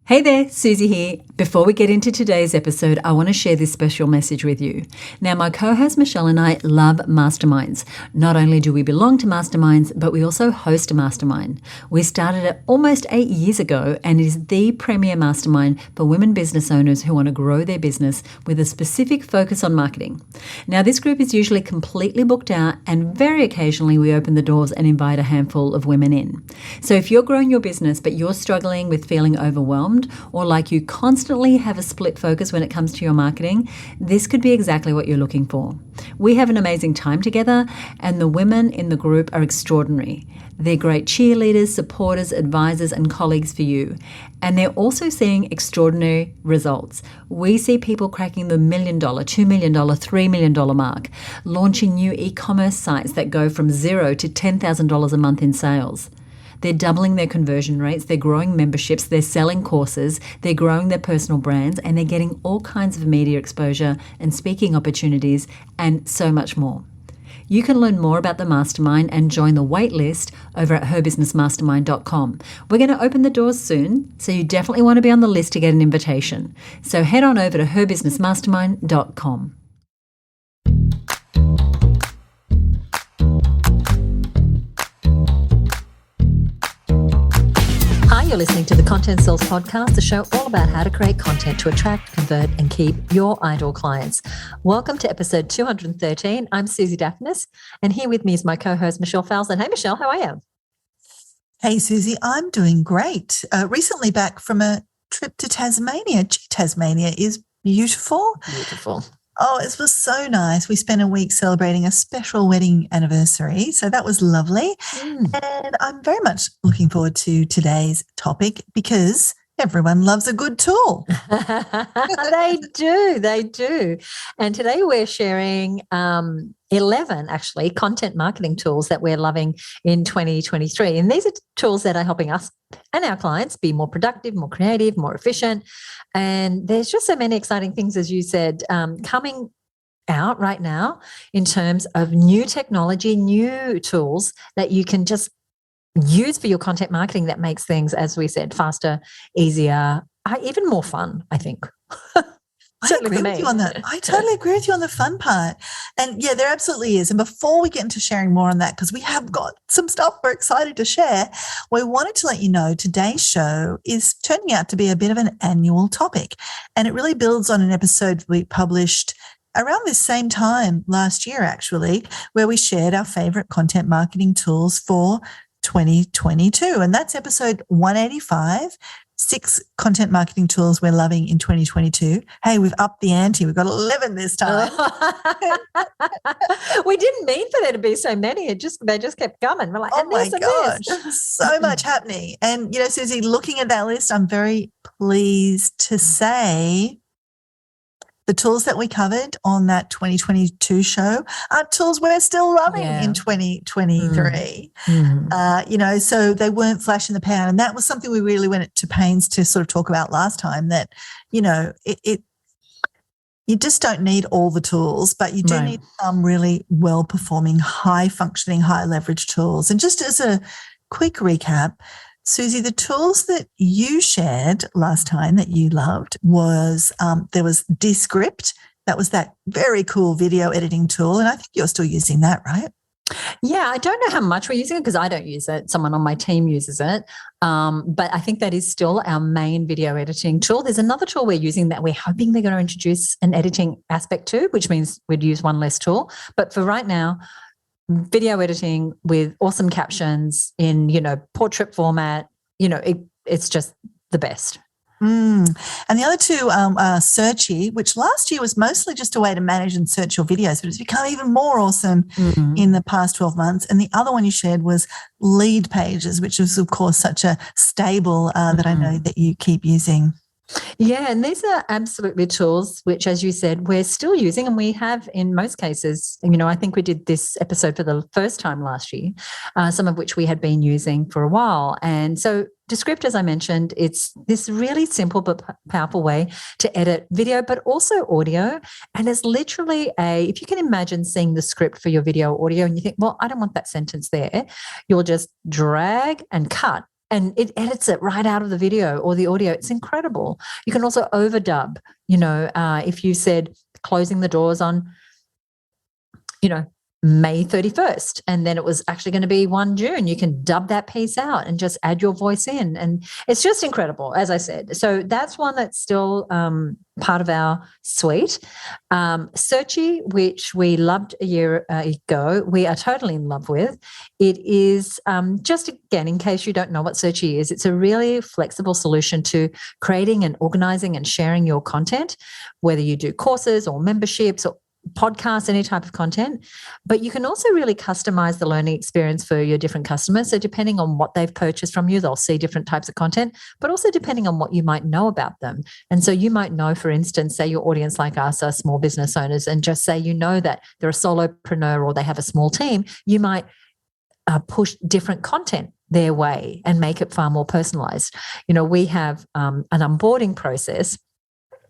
Hey there, Suzi here. Before we get into today's episode, I want to share this special message with you. Now, my co-host Michelle and I love masterminds. Not only do we belong to masterminds, but we also host a mastermind. We started it almost 8 years ago, and it is the premier mastermind for women business owners who want to grow their business with a specific focus on marketing. Now, this group is usually completely booked out, and very occasionally we open the doors and invite a handful of women in. So if you're growing your business, but you're struggling with feeling overwhelmed, or like you constantly have a split focus when it comes to your marketing, this could be exactly what you're looking for. We have an amazing time together, and the women in the group are extraordinary. They're great cheerleaders, supporters, advisors, and colleagues for you. And they're also seeing extraordinary results. We see people cracking the $1 million, $2 million, $3 million mark, launching new e-commerce sites that go from $0 to $10,000 a month in sales. They're doubling their conversion rates, they're growing memberships, they're selling courses, they're growing their personal brands, and they're getting all kinds of media exposure and speaking opportunities and so much more. You can learn more about the mastermind and join the wait list over at herbusinessmastermind.com. We're going to open the doors soon, so you definitely want to be on the list to get an invitation. So head on over to herbusinessmastermind.com. You're listening to the Content Source Podcast, the show all about how to create content to attract, convert, and keep your ideal clients. Welcome to episode 213. I'm Suzi Dafnis, and here with me is my co-host, Michelle Falzon. Hey, Michelle, how are you? Hey, Suzi, I'm doing great. Recently back from a trip to Tasmania. Tasmania is beautiful. Beautiful. Oh, it was so nice. We spent a week celebrating a special wedding anniversary, so that was lovely. And I'm very much looking forward to today's topic because everyone loves a good tool. They do. And today we're sharing 11, actually, content marketing tools that we're loving in 2023. And these are tools that are helping us and our clients be more productive, more creative, more efficient. And there's just so many exciting things, as you said, coming out right now in terms of new technology, new tools that you can just use for your content marketing that makes things, as we said, faster, easier, even more fun, I think. I agree with you on that. I totally agree with you on the fun part. And yeah, there absolutely is. And before we get into sharing more on that, because we have got some stuff we're excited to share, we wanted to let you know today's show is turning out to be a bit of an annual topic. And it really builds on an episode we published around this same time last year, actually, where we shared our favorite content marketing tools for 2022. And that's episode 185. 6 content marketing tools we're loving in 2022. Hey, we've upped the ante. We've got 11 this time. We didn't mean for there to be so many. They just kept coming. We're like, oh my gosh, so much happening. And, you know, Suzi, looking at that list, I'm very pleased to say the tools that we covered on that 2022 show are tools we're still loving in 2023. You know, so they weren't flash in the pan. And that was something we really went to pains to sort of talk about last time, that, you know, you just don't need all the tools, but you do need some really well-performing, high-functioning, high-leverage tools. And just as a quick recap, Suzi, the tools that you shared last time that you loved was there was Descript. That was that very cool video editing tool. And I think you're still using that, right? Yeah, I don't know how much we're using it because I don't use it. Someone on my team uses it. But I think that is still our main video editing tool. There's another tool we're using that we're hoping they're going to introduce an editing aspect to, which means we'd use one less tool. But for right now, video editing with awesome captions in, you know, portrait format, you know, it's just the best. And the other two are Searchy, which last year was mostly just a way to manage and search your videos, but it's become even more awesome in the past 12 months. And the other one you shared was Lead Pages, which is, of course, such a stable that I know that you keep using. Yeah, and these are absolutely tools which, as you said, we're still using, and we have in most cases, you know, I think we did this episode for the first time last year, some of which we had been using for a while. And so Descript, as I mentioned, it's this really simple but powerful way to edit video, but also audio. And it's literally if you can imagine seeing the script for your video or audio and you think, well, I don't want that sentence there, you'll just drag and cut and it edits it right out of the video or the audio. It's incredible. You can also overdub, if you said closing the doors on, May 31st, and then it was actually going to be 1 June. You can dub that piece out and just add your voice in. And it's just incredible, as I said. So that's one that's still part of our suite. Searchy, which we loved a year ago, we are totally in love with. It is, just again, in case you don't know what Searchy is, it's a really flexible solution to creating and organizing and sharing your content, whether you do courses or memberships or podcasts, any type of content. But you can also really customize the learning experience for your different customers. So depending on what they've purchased from you, they'll see different types of content, but also depending on what you might know about them. And so you might know, for instance, say your audience like us are small business owners, and just say that they're a solopreneur or they have a small team, you might push different content their way and make it far more personalized. We have an onboarding process.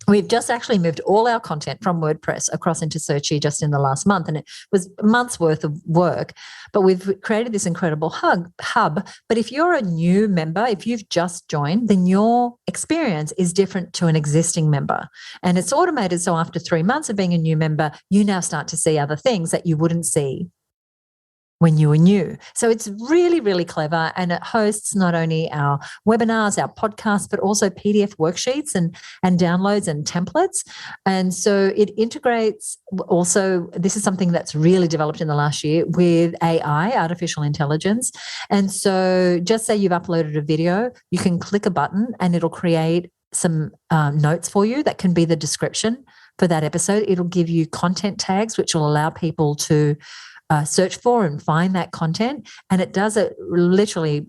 We've just actually moved all our content from WordPress across into Searchy just in the last month, and it was a month's worth of work. But we've created this incredible hub. But if you're a new member, if you've just joined, then your experience is different to an existing member. And it's automated, so after 3 months of being a new member, you now start to see other things that you wouldn't see when you were new. So it's really, really clever, and it hosts not only our webinars, our podcasts, but also PDF worksheets and downloads and templates. And so it integrates also, this is something that's really developed in the last year, with AI, artificial intelligence. And so just say you've uploaded a video, you can click a button and it'll create some notes for you that can be the description for that episode. It'll give you content tags, which will allow people to search for and find that content. And it does it literally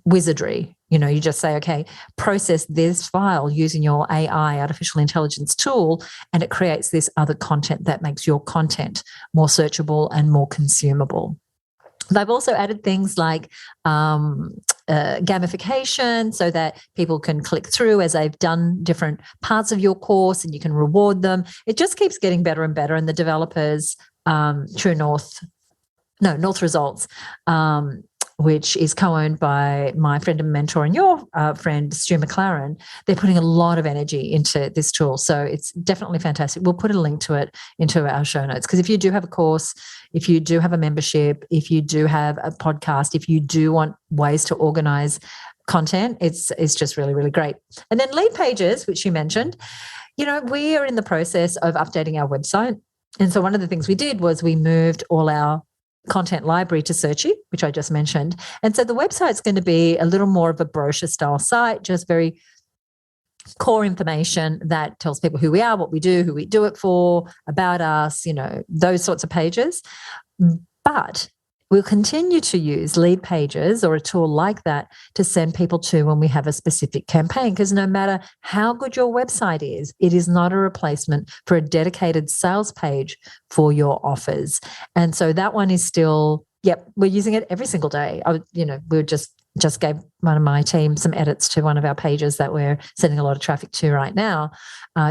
wizardry. You just say, okay, process this file using your AI, artificial intelligence tool, and it creates this other content that makes your content more searchable and more consumable. They've also added things like gamification, so that people can click through as they've done different parts of your course, and you can reward them. It just keeps getting better and better. And the developers, North Results, which is co-owned by my friend and mentor and your friend, Stu McLaren, they're putting a lot of energy into this tool. So it's definitely fantastic. We'll put a link to it into our show notes, because if you do have a course, if you do have a membership, if you do have a podcast, if you do want ways to organize content, it's just really, really great. And then lead pages, which you mentioned, we are in the process of updating our website. And so one of the things we did was we moved all our content library to Searchy, which I just mentioned. And so the website's going to be a little more of a brochure style site, just very core information that tells people who we are, what we do, who we do it for, about us, those sorts of pages. But we'll continue to use lead pages or a tool like that to send people to when we have a specific campaign, because no matter how good your website is, it is not a replacement for a dedicated sales page for your offers. And so that one is still, we're using it every single day. We just gave one of my team some edits to one of our pages that we're sending a lot of traffic to right now,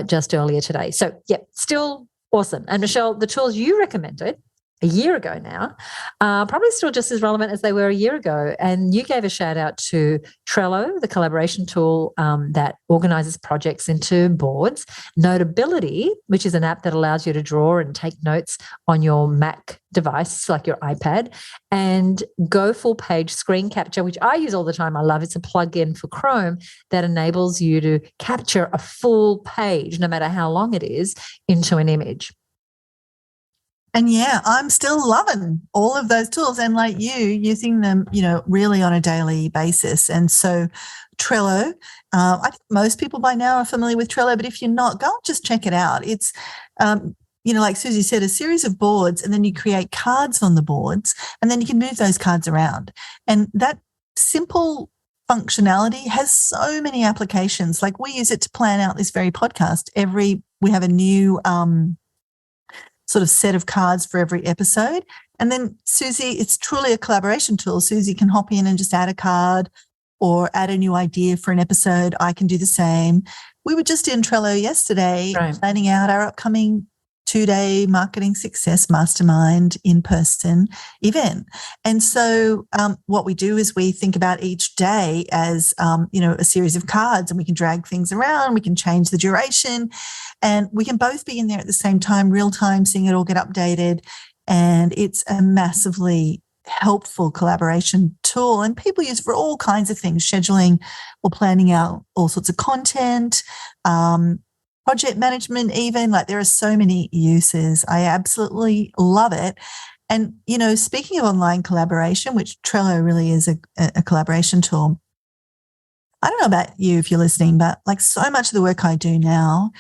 just earlier today. So still awesome. And Michelle, the tools you recommended a year ago now, probably still just as relevant as they were a year ago. And you gave a shout out to Trello, the collaboration tool that organizes projects into boards, Notability, which is an app that allows you to draw and take notes on your Mac device, like your iPad, and Go Full Page Screen Capture, which I use all the time. I love it. It's a plugin for Chrome that enables you to capture a full page, no matter how long it is, into an image. And I'm still loving all of those tools, and like you, using them, really on a daily basis. And so Trello, I think most people by now are familiar with Trello, but if you're not, go and just check it out. It's, like Suzi said, a series of boards, and then you create cards on the boards, and then you can move those cards around. And that simple functionality has so many applications. Like, we use it to plan out this very podcast. We have a new sort of set of cards for every episode. And then Suzi, it's truly a collaboration tool. Suzi can hop in and just add a card or add a new idea for an episode. I can do the same. We were just in Trello yesterday, planning out our upcoming 2-day marketing success mastermind in-person event. And so what we do is we think about each day as, a series of cards, and we can drag things around, we can change the duration, and we can both be in there at the same time, real time, seeing it all get updated. And it's a massively helpful collaboration tool, and people use for all kinds of things, scheduling or planning out all sorts of content, project management even. Like, there are so many uses. I absolutely love it. And, speaking of online collaboration, which Trello really is a collaboration tool, I don't know about you if you're listening, but like, so much of the work I do now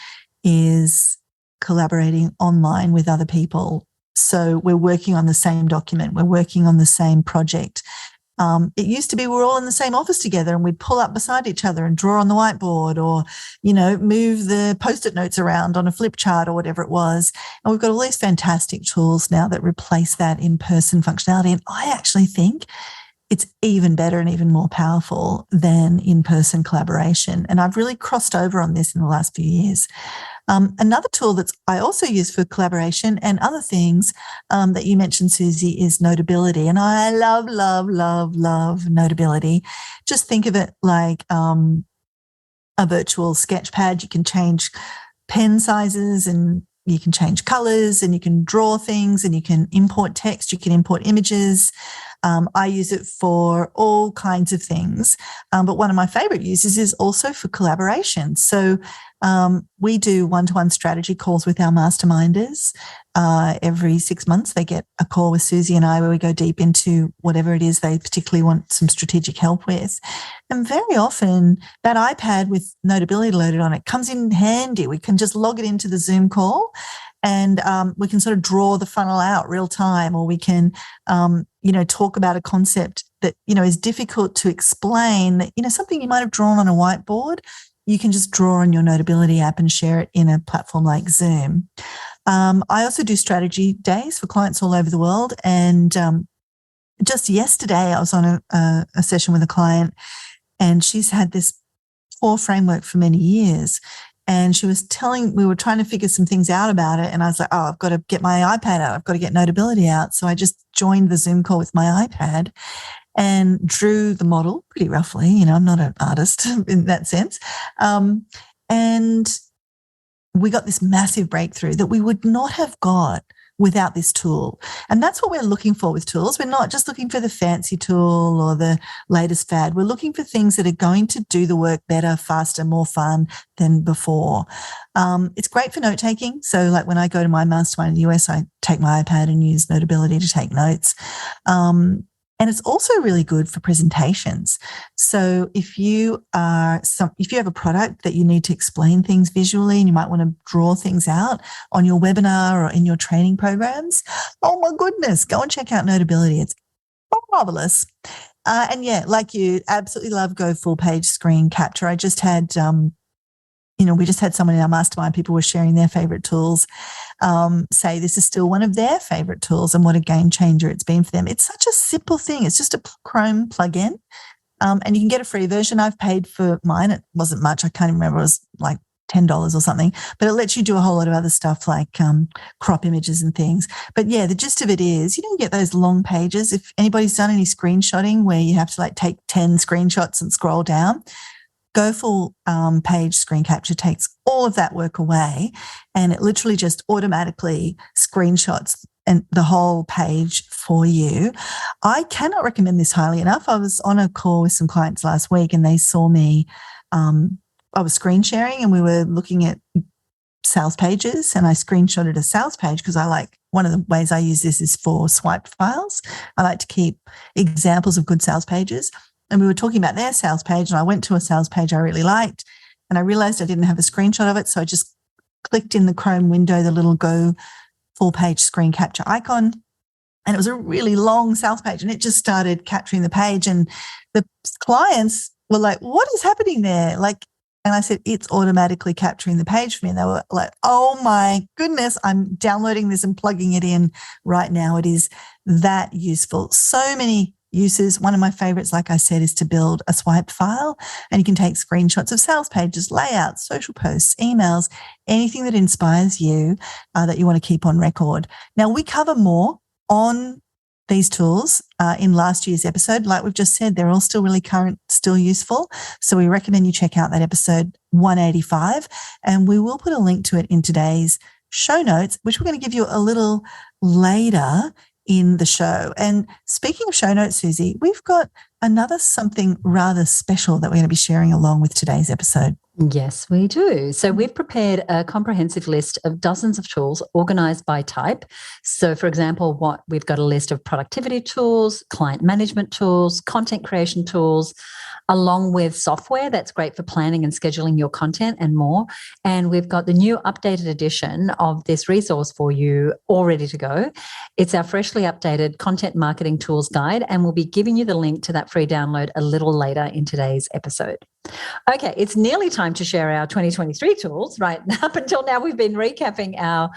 is collaborating online with other people. So we're working on the same document, we're working on the same project. It used to be we're all in the same office together and we'd pull up beside each other and draw on the whiteboard, or, move the Post-it notes around on a flip chart or whatever it was. And we've got all these fantastic tools now that replace that in-person functionality. And I actually think it's even better and even more powerful than in-person collaboration. And I've really crossed over on this in the last few years. Another tool that I also use for collaboration and other things that you mentioned, Suzi, is Notability. And I love, love, love, love Notability. Just think of it like a virtual sketch pad. You can change pen sizes, and you can change colors, and you can draw things, and you can import text, you can import images. I use it for all kinds of things. But one of my favorite uses is also for collaboration. So we do one-to-one strategy calls with our masterminders. Every 6 months, they get a call with Suzi and I where we go deep into whatever it is they particularly want some strategic help with. And very often that iPad with Notability loaded on it comes in handy. We can just log it into the Zoom call, and we can sort of draw the funnel out real time, or we can, talk about a concept that, is difficult to explain, that, something you might have drawn on a whiteboard, you can just draw on your Notability app and share it in a platform like Zoom. I also do strategy days for clients all over the world. And just yesterday, I was on a session with a client, and she's had this core framework for many years. And she was we were trying to figure some things out about it. And I was like, I've got to get my iPad out. I've got to get Notability out. So I just joined the Zoom call with my iPad and drew the model pretty roughly. I'm not an artist in that sense. And we got this massive breakthrough that we would not have got without this tool. And that's what we're looking for with tools. We're not just looking for the fancy tool or the latest fad. We're looking for things that are going to do the work better, faster, more fun than before. It's great for note-taking. So like when I go to my mastermind in the US, I take my iPad and use Notability to take notes. And it's also really good for presentations. So if you have a product that you need to explain things visually, and you might want to draw things out on your webinar or in your training programs, oh my goodness, go and check out Notability. It's marvelous. And yeah, like you, absolutely love Go full page screen capture. I just had we just had someone in our mastermind, people were sharing their favorite tools, say this is still one of their favorite tools and what a game changer it's been for them. It's such a simple thing. It's just a Chrome plugin, and you can get a free version. I've paid for mine. It wasn't much. I can't even remember. It was like $10 or something, but it lets you do a whole lot of other stuff like crop images and things. But yeah, the gist of it is, you get those long pages. If anybody's done any screenshotting where you have to like take 10 screenshots and scroll down, Go full page screen capture takes all of that work away, and it literally just automatically screenshots and the whole page for you. I cannot recommend this highly enough. I was on a call with some clients last week, and they saw me. I was screen sharing, and we were looking at sales pages, and I screenshotted a sales page because one of the ways I use this is for swiped files. I like to keep examples of good sales pages. And we were talking about their sales page, and I went to a sales page I really liked, and I realized I didn't have a screenshot of it. So I just clicked in the Chrome window, the little Go full page screen capture icon. And it was a really long sales page, and it just started capturing the page. And the clients were like, what is happening there? And I said, it's automatically capturing the page for me. And they were like, oh my goodness, I'm downloading this and plugging it in right now. It is that useful. So many uses. One of my favorites, like I said, is to build a swipe file, and you can take screenshots of sales pages, layouts, social posts, emails, anything that inspires you that you want to keep on record. Now, we cover more on these tools in last year's episode. Like we've just said, they're all still really current, still useful. So we recommend you check out that episode 185, and we will put a link to it in today's show notes, which we're going to give you a little later in the show. And speaking of show notes, Suzi, we've got another something rather special that we're going to be sharing along with today's episode. Yes, we do. So we've prepared a comprehensive list of dozens of tools organized by type. So, for example, we've got a list of productivity tools, client management tools, content creation tools, along with software that's great for planning and scheduling your content and more. And we've got the new updated edition of this resource for you all ready to go. It's our freshly updated content marketing tools guide, and we'll be giving you the link to that free download a little later in today's episode. Okay, it's nearly time to share our 2023 tools, right? Up until now, we've been recapping our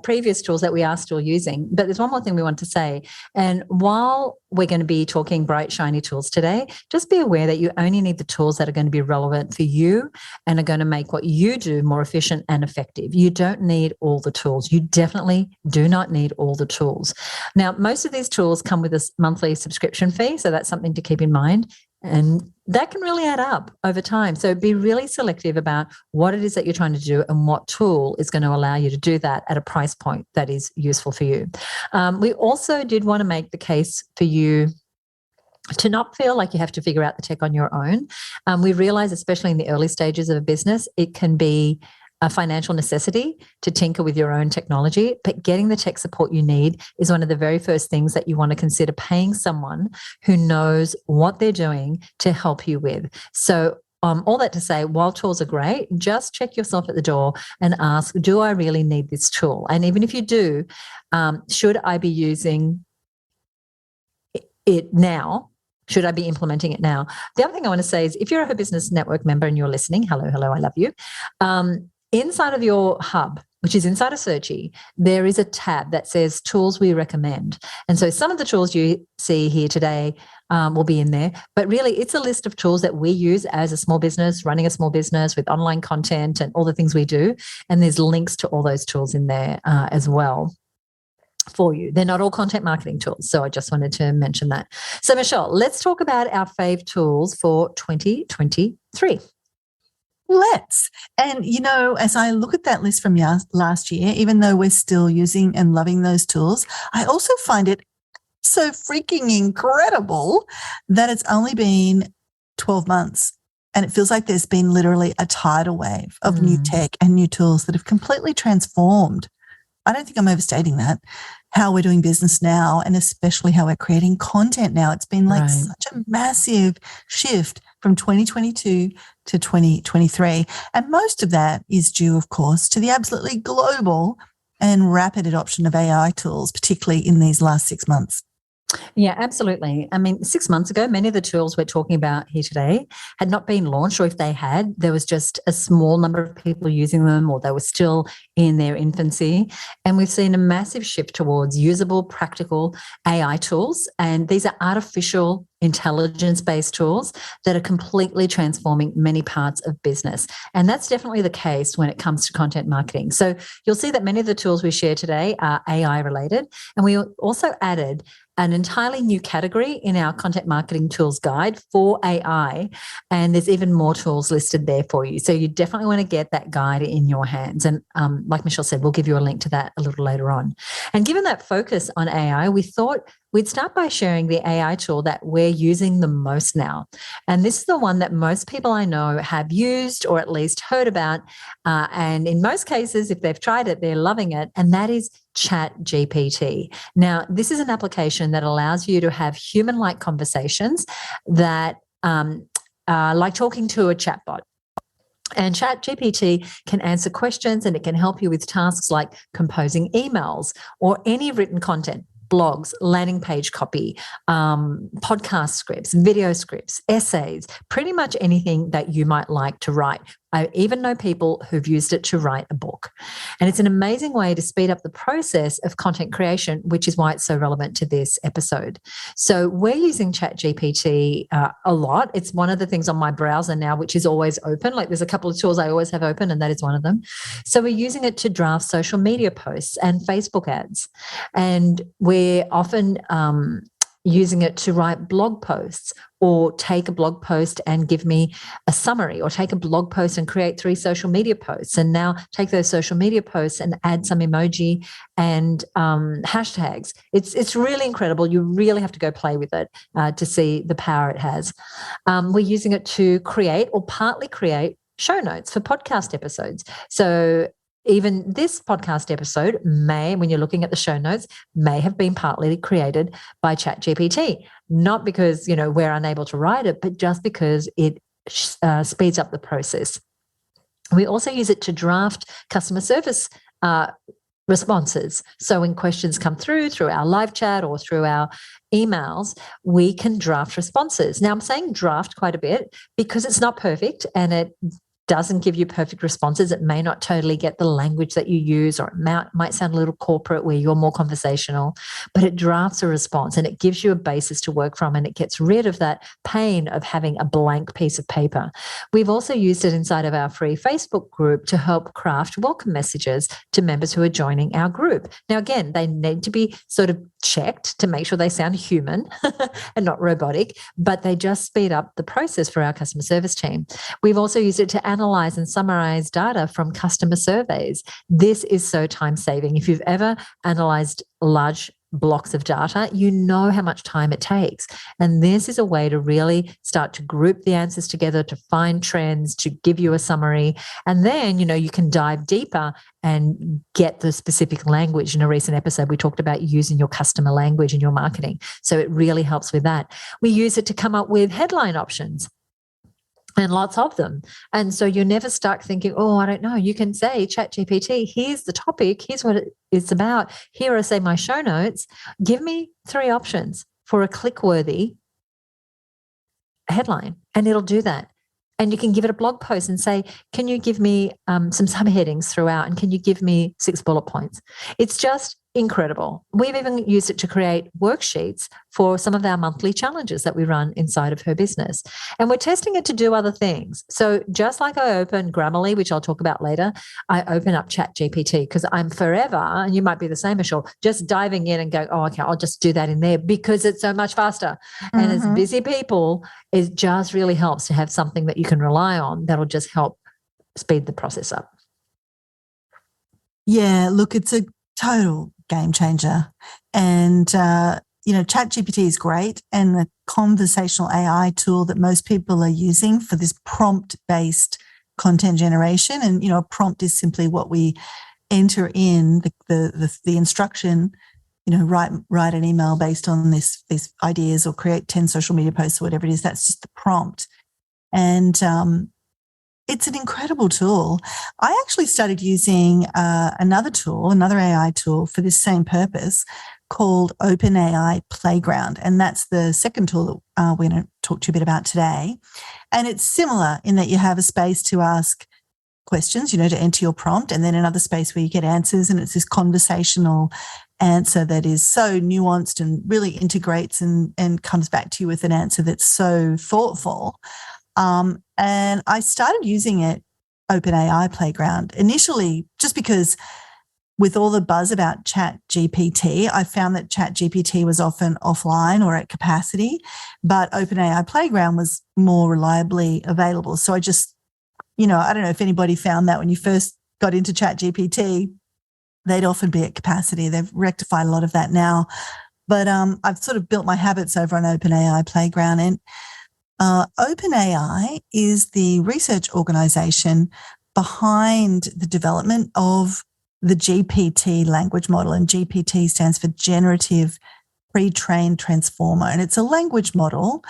previous tools that we are still using. But there's one more thing we want to say. And while we're going to be talking bright, shiny tools today, just be aware that you only need the tools that are going to be relevant for you and are going to make what you do more efficient and effective. You don't need all the tools. You definitely do not need all the tools. Now, most of these tools come with a monthly subscription fee, so that's something to keep in mind. And that can really add up over time. So be really selective about what it is that you're trying to do and what tool is going to allow you to do that at a price point that is useful for you. We also did want to make the case for you to not feel like you have to figure out the tech on your own. We realize, especially in the early stages of a business, it can be a financial necessity to tinker with your own technology, but getting the tech support you need is one of the very first things that you want to consider paying someone who knows what they're doing to help you with. So all that to say, while tools are great, just check yourself at the door and ask, do I really need this tool? And even if you do, should I be using it now? Should I be implementing it now? The other thing I want to say is, if you're a Her Business Network member and you're listening, hello, I love you. Inside of your hub, which is inside of Searchy, there is a tab that says tools we recommend. And so some of the tools you see here today will be in there, but really it's a list of tools that we use as a small business, running a small business with online content and all the things we do. And there's links to all those tools in there as well for you. They're not all content marketing tools. So I just wanted to mention that. So Michelle, let's talk about our fave tools for 2023. Let's. And, as I look at that list from last year, even though we're still using and loving those tools, I also find it so freaking incredible that it's only been 12 months. And it feels like there's been literally a tidal wave of new tech and new tools that have completely transformed. I don't think I'm overstating that, how we're doing business now, and especially how we're creating content now. It's been like such a massive shift from 2022 to 2023. And most of that is due, of course, to the absolutely global and rapid adoption of AI tools, particularly in these last 6 months. Yeah, absolutely. I mean, 6 months ago, many of the tools we're talking about here today had not been launched, or if they had, there was just a small number of people using them, or they were still in their infancy. And we've seen a massive shift towards usable, practical AI tools. And these are artificial intelligence-based tools that are completely transforming many parts of business. And that's definitely the case when it comes to content marketing. So you'll see that many of the tools we share today are AI related. And we also added an entirely new category in our content marketing tools guide for AI. And there's even more tools listed there for you. So you definitely want to get that guide in your hands. And like Michelle said, we'll give you a link to that a little later on. And given that focus on AI, we thought we'd start by sharing the AI tool that we're using the most now. And this is the one that most people I know have used or at least heard about. And in most cases, if they've tried it, they're loving it. And that is ChatGPT. Now, this is an application that allows you to have human-like conversations that like talking to a chatbot. And ChatGPT can answer questions, and it can help you with tasks like composing emails or any written content, blogs, landing page copy, podcast scripts, video scripts, essays, pretty much anything that you might like to write I even know people who've used it to write a book. And it's an amazing way to speed up the process of content creation, which is why it's so relevant to this episode. So we're using ChatGPT a lot. It's one of the things on my browser now, which is always open. Like there's a couple of tools I always have open, and that is one of them. So we're using it to draft social media posts and Facebook ads. And we're often using it to write blog posts, or take a blog post and give me a summary, or take a blog post and create 3 social media posts, and now take those social media posts and add some emoji and hashtags. It's really incredible. You really have to go play with it to see the power it has. We're using it to create or partly create show notes for podcast episodes. So even this podcast episode may, when you're looking at the show notes, may have been partly created by ChatGPT, not because, we're unable to write it, but just because it speeds up the process. We also use it to draft customer service responses. So when questions come through our live chat or through our emails, we can draft responses. Now, I'm saying draft quite a bit because it's not perfect and it doesn't give you perfect responses. It may not totally get the language that you use, or it might sound a little corporate where you're more conversational, but it drafts a response and it gives you a basis to work from, and it gets rid of that pain of having a blank piece of paper. We've also used it inside of our free Facebook group to help craft welcome messages to members who are joining our group. Now, again, they need to be sort of checked to make sure they sound human and not robotic, but they just speed up the process for our customer service team. We've also used it to analyze and summarize data from customer surveys. This is so time-saving. If you've ever analyzed large blocks of data, you know how much time it takes. And this is a way to really start to group the answers together, to find trends, to give you a summary. And then, you can dive deeper and get the specific language. In a recent episode, we talked about using your customer language in your marketing. So it really helps with that. We use it to come up with headline options, and lots of them. And so you're never stuck thinking, I don't know. You can say, ChatGPT, here's the topic, here's what it's about. Here are, say, my show notes. Give me 3 options for a click-worthy headline, and it'll do that. And you can give it a blog post and say, can you give me some subheadings throughout, and can you give me 6 bullet points? It's just incredible. We've even used it to create worksheets for some of our monthly challenges that we run inside of her business. And we're testing it to do other things. So just like I open Grammarly, which I'll talk about later, I open up ChatGPT because I'm forever, and you might be the same, Michelle, just diving in and going, okay, I'll just do that in there because it's so much faster. Mm-hmm. And as busy people, it just really helps to have something that you can rely on that'll just help speed the process up. Yeah, look, it's a total game changer. And, ChatGPT is great. And the conversational AI tool that most people are using for this prompt-based content generation. And, a prompt is simply what we enter in, the instruction, write an email based on these ideas, or create 10 social media posts or whatever it is. That's just the prompt. And it's an incredible tool. I actually started using another AI tool for this same purpose, called OpenAI Playground. And that's the second tool that we're going to talk to you a bit about today. And it's similar in that you have a space to ask questions, to enter your prompt, and then another space where you get answers. And it's this conversational answer that is so nuanced and really integrates and comes back to you with an answer that's so thoughtful. And I started using it, OpenAI Playground, initially just because with all the buzz about ChatGPT, I found that ChatGPT was often offline or at capacity, but OpenAI Playground was more reliably available. So I just, I don't know if anybody found that when you first got into ChatGPT, they'd often be at capacity. They've rectified a lot of that now. But I've sort of built my habits over on OpenAI Playground. And OpenAI is the research organization behind the development of the GPT language model. And GPT stands for Generative Pre-trained Transformer. And it's a language model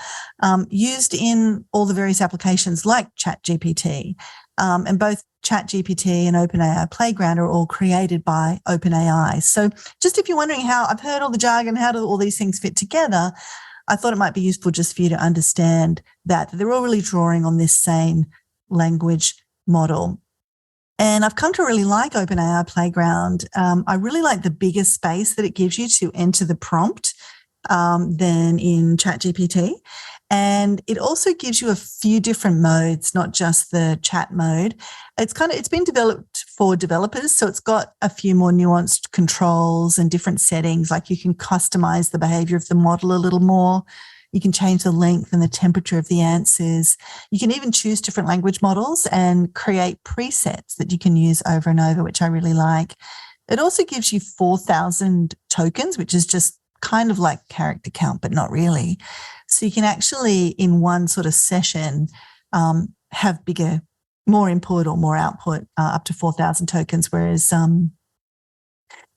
used in all the various applications like ChatGPT. And both ChatGPT and OpenAI Playground are all created by OpenAI. So just if you're wondering how, I've heard all the jargon, how do all these things fit together, I thought it might be useful just for you to understand that they're all really drawing on this same language model. And I've come to really like OpenAI Playground. I really like the bigger space that it gives you to enter the prompt than in ChatGPT. And it also gives you a few different modes, not just the chat mode. It's been developed for developers, so it's got a few more nuanced controls and different settings. Like you can customize the behavior of the model a little more. You can change the length and the temperature of the answers. You can even choose different language models and create presets that you can use over and over, which I really like. It also gives you 4,000 tokens, which is just kind of like character count, but not really. So you can actually, in one sort of session, have bigger, more input or more output, up to 4,000 tokens, whereas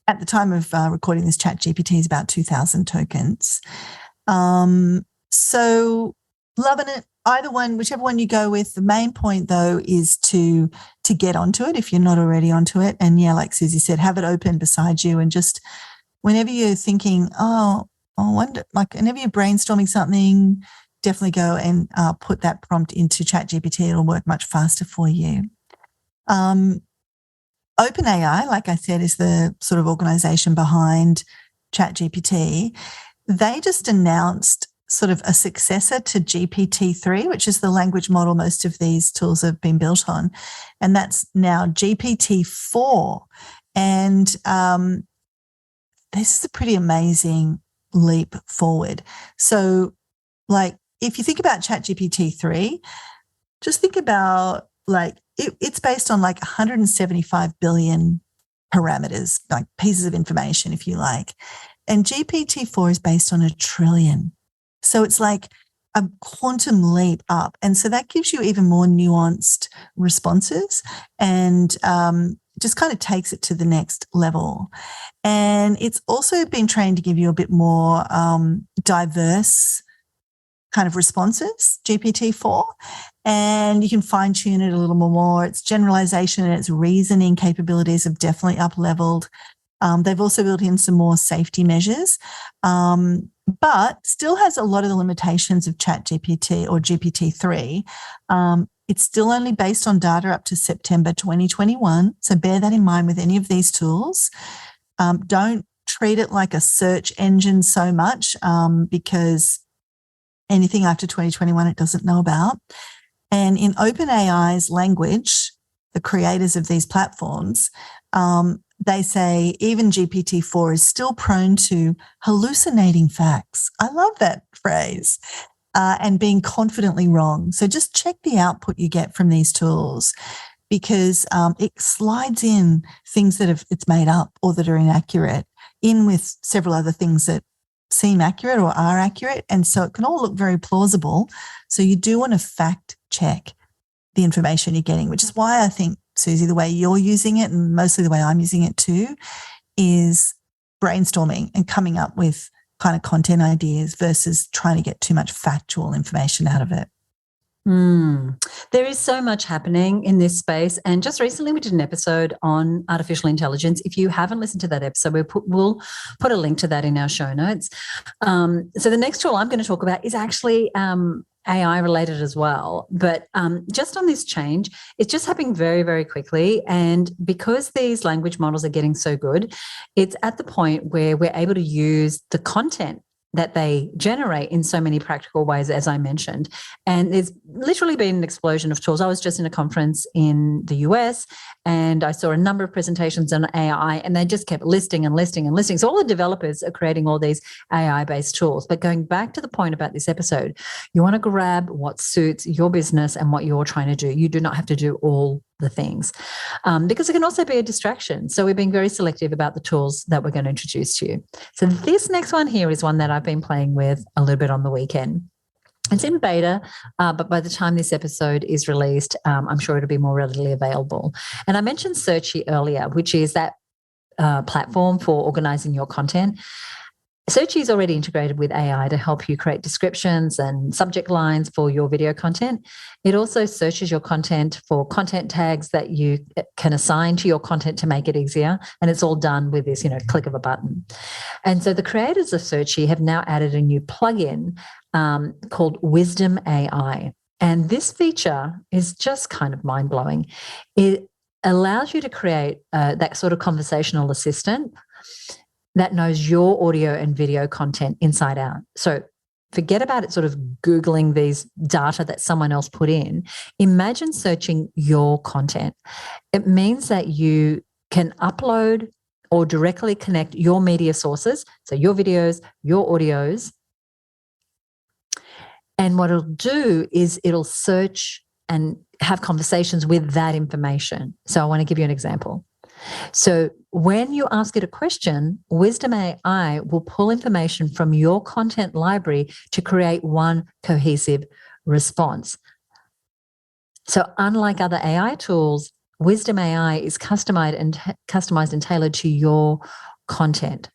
at the time of recording this, ChatGPT is about 2,000 tokens. So loving it. Either one, whichever one you go with. The main point, though, is to get onto it if you're not already onto it. And yeah, like Suzi said, have it open beside you, and just whenever you're thinking, I wonder, like whenever you're brainstorming something, definitely go and put that prompt into ChatGPT. It'll work much faster for you. OpenAI, like I said, is the sort of organization behind ChatGPT. They just announced sort of a successor to GPT-3, which is the language model most of these tools have been built on. And that's now GPT-4. And this is a pretty amazing leap forward. So, like, if you think about ChatGPT-3, just think about, like, it's based on like 175 billion parameters, like pieces of information, if you like. And GPT-4 is based on 1 trillion. So it's like a quantum leap up. And so that gives you even more nuanced responses and just kind of takes it to the next level. And it's also been trained to give you a bit more diverse kind of responses, GPT-4, and you can fine tune it a little more. Its generalization and its reasoning capabilities have definitely up-leveled. They've also built in some more safety measures, but still has a lot of the limitations of ChatGPT or GPT-3. It's still only based on data up to September 2021. So bear that in mind with any of these tools. Don't treat it like a search engine so much because anything after 2021 it doesn't know about. And in OpenAI's language, the creators of these platforms, they say even GPT-4 is still prone to hallucinating facts. I love that phrase. And being confidently wrong. So just check the output you get from these tools because it slides in things that it's made up or that are inaccurate in with several other things that seem accurate or are accurate. And so it can all look very plausible. So you do want to fact check the information you're getting, which is why I think, Suzi, the way you're using it and mostly the way I'm using it too is brainstorming and coming up with kind of content ideas versus trying to get too much factual information out of it. There is so much happening in this space. And just recently we did an episode on artificial intelligence. If you haven't listened to that episode, we'll put a link to that in our show notes. So the next tool I'm going to talk about is actually AI related as well. But just on this change, it's just happening very, very quickly. And because these language models are getting so good, it's at the point where we're able to use the content that they generate in so many practical ways, as I mentioned. And there's literally been an explosion of tools. I was just in a conference in the US and I saw a number of presentations on AI and they just kept listing and listing and listing. So all the developers are creating all these AI-based tools. But going back to the point about this episode, you want to grab what suits your business and what you're trying to do. You do not have to do all the things because it can also be a distraction. So we're being very selective about the tools that we're going to introduce to you. So this next one here is one that I've been playing with a little bit on the weekend. It's in beta, but by the time this episode is released, I'm sure it'll be more readily available. And I mentioned Searchy earlier, which is that platform for organizing your content. Searchy is already integrated with AI to help you create descriptions and subject lines for your video content. It also searches your content for content tags that you can assign to your content to make it easier. And it's all done with this, click of a button. And so the creators of Searchy have now added a new plugin called Wisdom AI. And this feature is just kind of mind-blowing. It allows you to create that sort of conversational assistant that knows your audio and video content inside out. So forget about it sort of Googling these data that someone else put in. Imagine searching your content. It means that you can upload or directly connect your media sources, so your videos, your audios. And what it'll do is it'll search and have conversations with that information. So I want to give you an example. So when you ask it a question, Wisdom AI will pull information from your content library to create one cohesive response. So unlike other AI tools, Wisdom AI is customized and tailored to your content.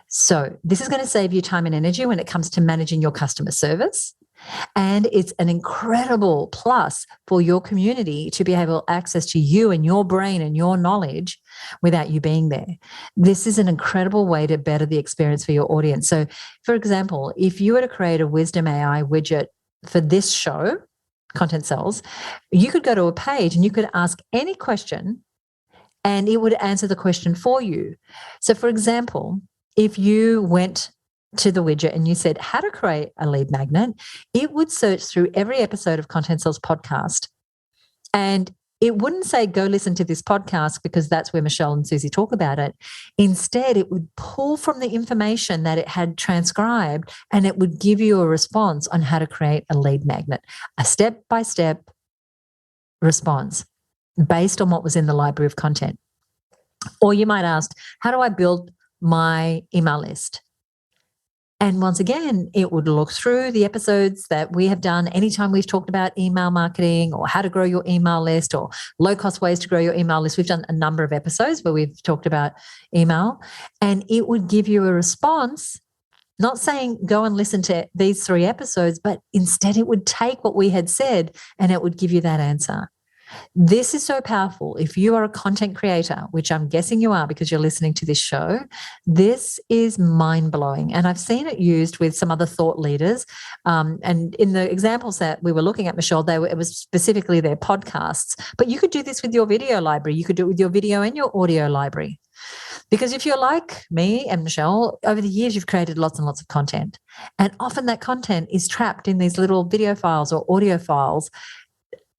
So this is going to save you time and energy when it comes to managing your customer service. And it's an incredible plus for your community to be able to access to you and your brain and your knowledge without you being there. This is an incredible way to better the experience for your audience. So, for example, if you were to create a Wisdom AI widget for this show, Content Sells, you could go to a page and you could ask any question and it would answer the question for you. So, for example, if you went to the widget and you said how to create a lead magnet, it would search through every episode of Content Sells podcast. And it wouldn't say, go listen to this podcast because that's where Michelle and Suzi talk about it. Instead, it would pull from the information that it had transcribed and it would give you a response on how to create a lead magnet, a step-by-step response based on what was in the library of content. Or you might ask, how do I build my email list? And once again, it would look through the episodes that we have done anytime we've talked about email marketing or how to grow your email list or low-cost ways to grow your email list. We've done a number of episodes where we've talked about email, and it would give you a response, not saying go and listen to these 3 episodes, but instead it would take what we had said and it would give you that answer. This is so powerful. If you are a content creator, which I'm guessing you are because you're listening to this show, this is mind-blowing. And I've seen it used with some other thought leaders. And in the examples that we were looking at, Michelle, it was specifically their podcasts. But you could do this with your video library. You could do it with your video and your audio library. Because if you're like me and Michelle, over the years, you've created lots and lots of content. And often that content is trapped in these little video files or audio files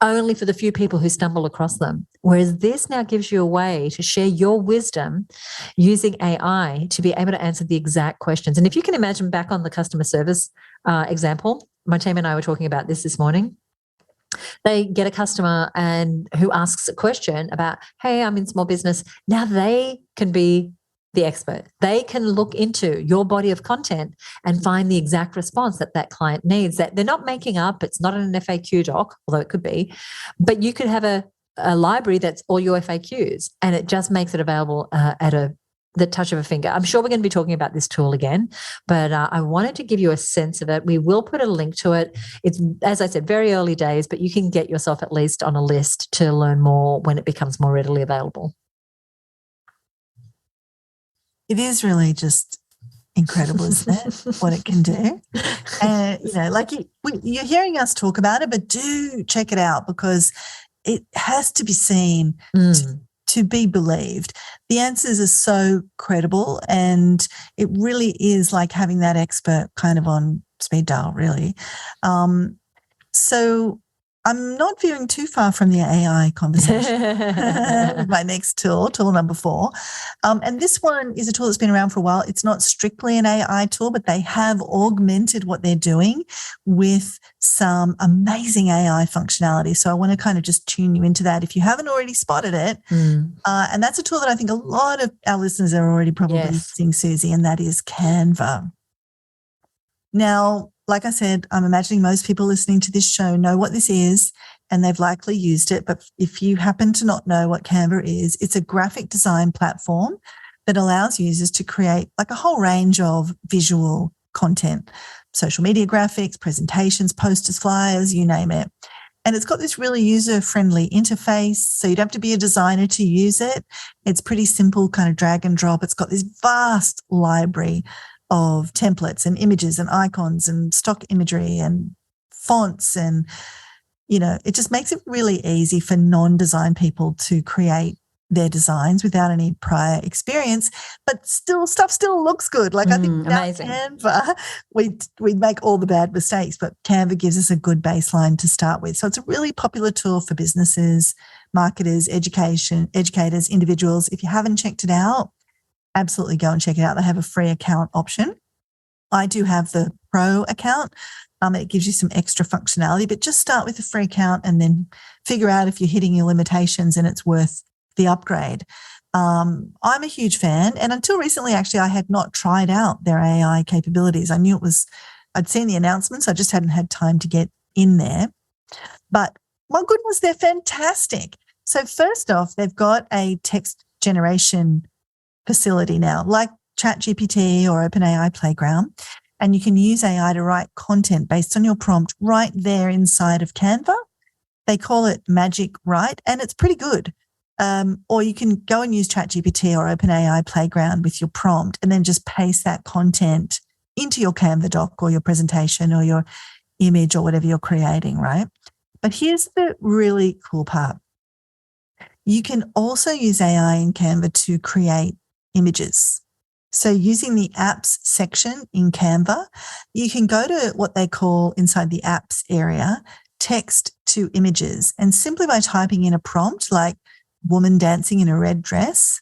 only for the few people who stumble across them. Whereas this now gives you a way to share your wisdom using AI to be able to answer the exact questions. And if you can imagine back on the customer service example, my team and I were talking about this morning. They get a customer and who asks a question about, hey, I'm in small business. Now they can be the expert. They can look into your body of content and find the exact response that that client needs, that they're not making up. It's not an FAQ doc, although it could be, but you could have a library that's all your FAQs and it just makes it available at the touch of a finger. I'm sure we're going to be talking about this tool again, but I wanted to give you a sense of it. We will put a link to it. It's, as I said, very early days, but you can get yourself at least on a list to learn more when it becomes more readily available. It is really just incredible, isn't it, what it can do? And, like you're hearing us talk about it, but do check it out because it has to be seen to be believed. The answers are so credible and it really is like having that expert kind of on speed dial, really. So I'm not veering too far from the AI conversation with my next tool number 4. And this one is a tool that's been around for a while. It's not strictly an AI tool, but they have augmented what they're doing with some amazing AI functionality. So I want to kind of just tune you into that if you haven't already spotted it. And that's a tool that I think a lot of our listeners are already probably using, Suzi, and that is Canva. Now, like I said, I'm imagining most people listening to this show know what this is and they've likely used it. But if you happen to not know what Canva is, it's a graphic design platform that allows users to create like a whole range of visual content, social media graphics, presentations, posters, flyers, you name it. And it's got this really user-friendly interface, so you don't have to be a designer to use it. It's pretty simple, kind of drag and drop. It's got this vast library of templates and images and icons and stock imagery and fonts and it just makes it really easy for non-design people to create their designs without any prior experience, but stuff still looks good. Like I think amazing. Canva, we'd make all the bad mistakes, but Canva gives us a good baseline to start with. So it's a really popular tool for businesses, marketers, educators, individuals. If you haven't checked it out, absolutely go and check it out. They have a free account option. I do have the pro account. It gives you some extra functionality, but just start with the free account and then figure out if you're hitting your limitations and it's worth the upgrade. I'm a huge fan, and until recently, actually, I had not tried out their AI capabilities. I knew I'd seen the announcements, I just hadn't had time to get in there. But my goodness, they're fantastic. So first off, they've got a text generation facility now, like ChatGPT or OpenAI Playground, and you can use AI to write content based on your prompt right there inside of Canva. They call it Magic Write, and it's pretty good. Or you can go and use ChatGPT or OpenAI Playground with your prompt and then just paste that content into your Canva doc or your presentation or your image or whatever you're creating, right? But here's the really cool part. You can also use AI in Canva to create images. So using the apps section in Canva, you can go to what they call inside the apps area, text to images. And simply by typing in a prompt like woman dancing in a red dress,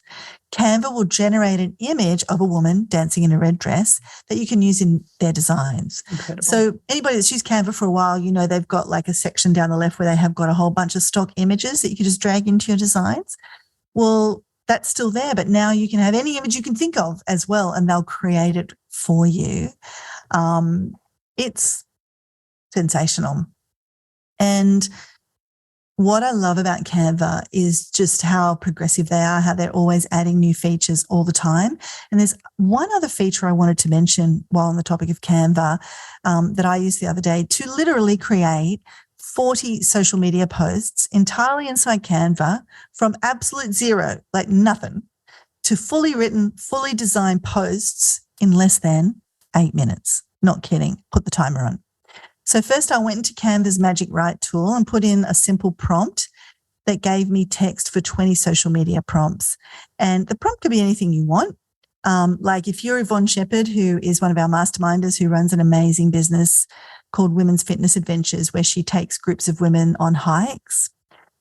Canva will generate an image of a woman dancing in a red dress that you can use in their designs. Incredible. So anybody that's used Canva for a while, they've got like a section down the left where they have got a whole bunch of stock images that you can just drag into your designs. Well, that's still there, but now you can have any image you can think of as well, and they'll create it for you. It's sensational. And what I love about Canva is just how progressive they are, how they're always adding new features all the time. And there's one other feature I wanted to mention while on the topic of Canva that I used the other day to literally create 40 social media posts entirely inside Canva from absolute zero, like nothing, to fully written, fully designed posts in less than 8 minutes. Not kidding. Put the timer on. So first I went into Canva's Magic Write tool and put in a simple prompt that gave me text for 20 social media prompts. And the prompt could be anything you want. Like if you're Yvonne Shepherd, who is one of our masterminders who runs an amazing business called Women's Fitness Adventures, where she takes groups of women on hikes,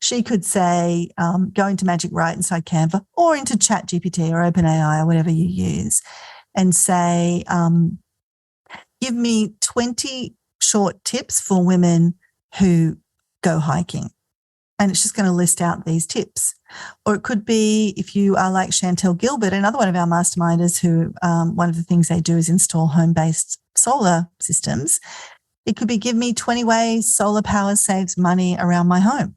she could say, go into Magic Write inside Canva or into ChatGPT or OpenAI or whatever you use and say, give me 20 short tips for women who go hiking. And it's just going to list out these tips. Or it could be, if you are like Chantel Gilbert, another one of our masterminders who one of the things they do is install home-based solar systems. It could be, give me 20 ways solar power saves money around my home.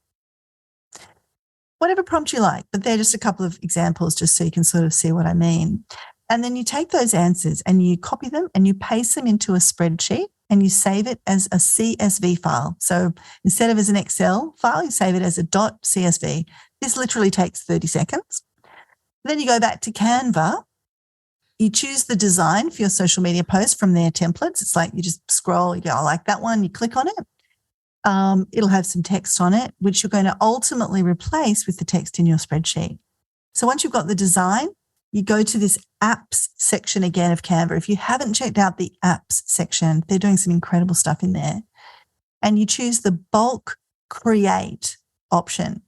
Whatever prompt you like, but they're just a couple of examples just so you can sort of see what I mean. And then you take those answers and you copy them and you paste them into a spreadsheet and you save it as a CSV file. So instead of as an Excel file, you save it as a .csv. This literally takes 30 seconds. Then you go back to Canva. You choose the design for your social media post from their templates. It's like you just scroll, you go, I like that one, you click on it. It'll have some text on it, which you're going to ultimately replace with the text in your spreadsheet. So once you've got the design, you go to this apps section again of Canva. If you haven't checked out the apps section, they're doing some incredible stuff in there. And you choose the bulk create option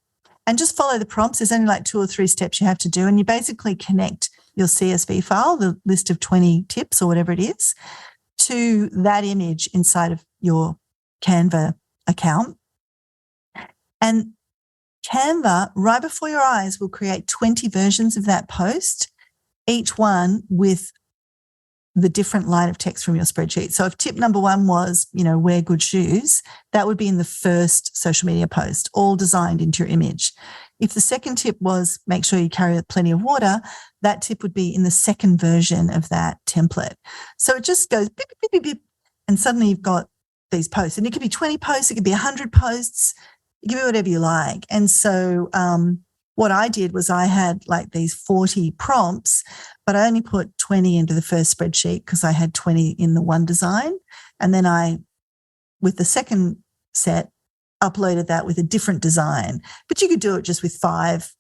and just follow the prompts. There's only like 2 or 3 steps you have to do. And you basically connect your CSV file, the list of 20 tips or whatever it is, to that image inside of your Canva account. And Canva, right before your eyes, will create 20 versions of that post, each one with the different line of text from your spreadsheet. So if tip number 1 was, wear good shoes, that would be in the first social media post, all designed into your image. If the second tip was make sure you carry plenty of water, that tip would be in the second version of that template. So it just goes beep, beep, beep, beep, and suddenly you've got these posts. And it could be 20 posts, it could be 100 posts, it could be whatever you like. And so what I did was I had like these 40 prompts, but I only put 20 into the first spreadsheet because I had 20 in the one design. And then with the second set, uploaded that with a different design. But you could do it just with 5.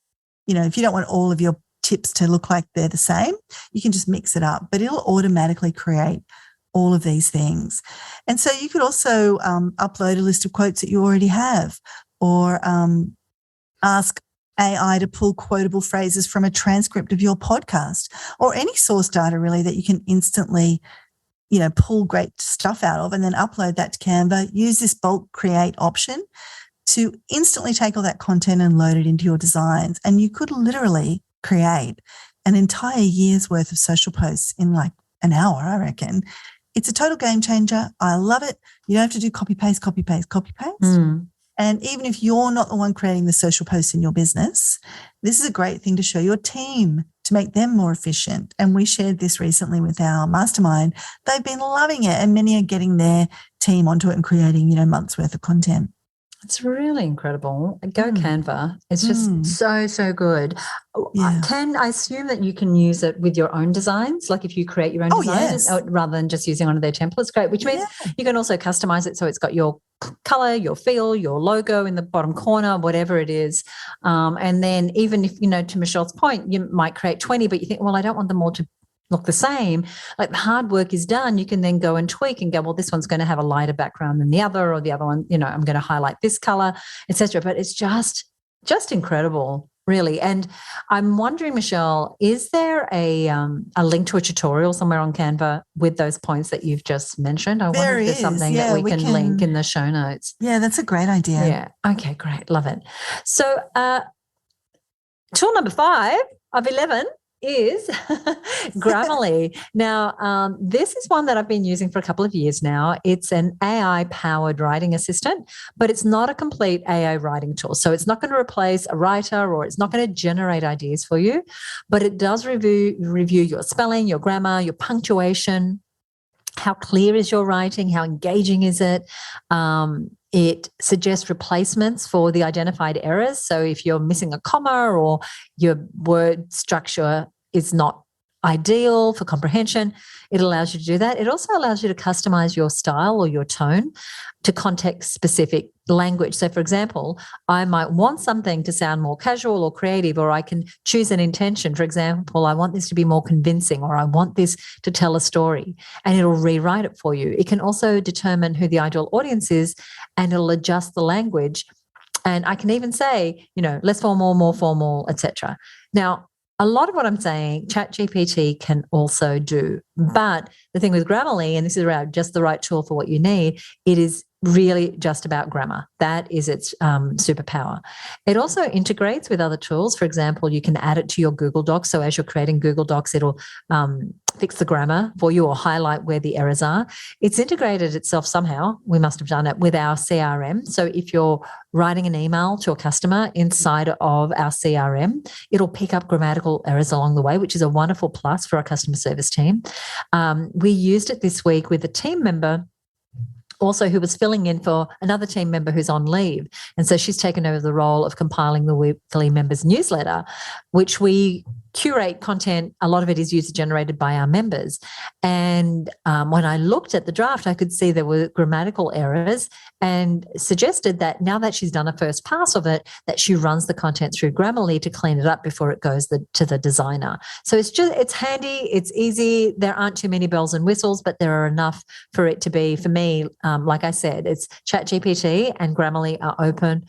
If you don't want all of your tips to look like they're the same, you can just mix it up, but it'll automatically create all of these things. And so you could also upload a list of quotes that you already have, or ask AI to pull quotable phrases from a transcript of your podcast, or any source data really that you can instantly pull great stuff out of, and then upload that to Canva. Use this bulk create option to instantly take all that content and load it into your designs. And you could literally create an entire year's worth of social posts in like an hour, I reckon. It's a total game changer. I love it. You don't have to do copy paste. And even if you're not the one creating the social posts in your business, this is a great thing to show your team to make them more efficient. And we shared this recently with our mastermind. They've been loving it, and many are getting their team onto it and creating, months worth of content. It's really incredible. Go Canva. It's just so good. Yeah. I assume that you can use it with your own designs? Like if you create your own designs, rather than just using one of their templates, great, which means you can also customize it so it's got your color, your feel, your logo in the bottom corner, whatever it is. And then even if, to Michelle's point, you might create 20, but you think, well, I don't want them all to look the same. Like the hard work is done, you can then go and tweak and go, well, this one's going to have a lighter background than the other, or the other one, I'm going to highlight this color, etc. But it's just incredible, really. And I'm wondering, Michelle, is there a link to a tutorial somewhere on Canva with those points that you've just mentioned? I wonder if there's something that we can link in the show notes. Yeah, that's a great idea. Yeah. Okay, great. Love it. So tool number 5 of 11 is Grammarly. Now, this is one that I've been using for a couple of years now. It's an AI-powered writing assistant, but it's not a complete AI writing tool. So it's not going to replace a writer, or it's not going to generate ideas for you, but it does review your spelling, your grammar, your punctuation. How clear is your writing? How engaging is it? It suggests replacements for the identified errors. So if you're missing a comma, or your word structure is not ideal for comprehension, it allows you to do that. It also allows you to customize your style or your tone to context-specific language. So, for example, I might want something to sound more casual or creative, or I can choose an intention. For example, I want this to be more convincing, or I want this to tell a story, and it'll rewrite it for you. It can also determine who the ideal audience is, and it'll adjust the language. And I can even say, less formal, more formal, etc. Now, a lot of what I'm saying, ChatGPT can also do. But the thing with Grammarly, and this is around just the right tool for what you need, it is really just about grammar. That is its superpower. It also integrates with other tools. For example, you can add it to your Google Docs. So as you're creating Google Docs, it'll fix the grammar for you or highlight where the errors are. It's integrated itself somehow. We must have done it with our CRM. So if you're writing an email to a customer inside of our CRM, it'll pick up grammatical errors along the way, which is a wonderful plus for our customer service team. We used it this week with a team member also who was filling in for another team member who's on leave. And so she's taken over the role of compiling the weekly members newsletter, which we curate content. A lot of it is user generated by our members. And when I looked at the draft, I could see there were grammatical errors, and suggested that now that she's done a first pass of it, that she runs the content through Grammarly to clean it up before it goes to the designer. So it's handy, it's easy. There aren't too many bells and whistles, but there are enough for it to be, for me, like I said, it's ChatGPT and Grammarly are open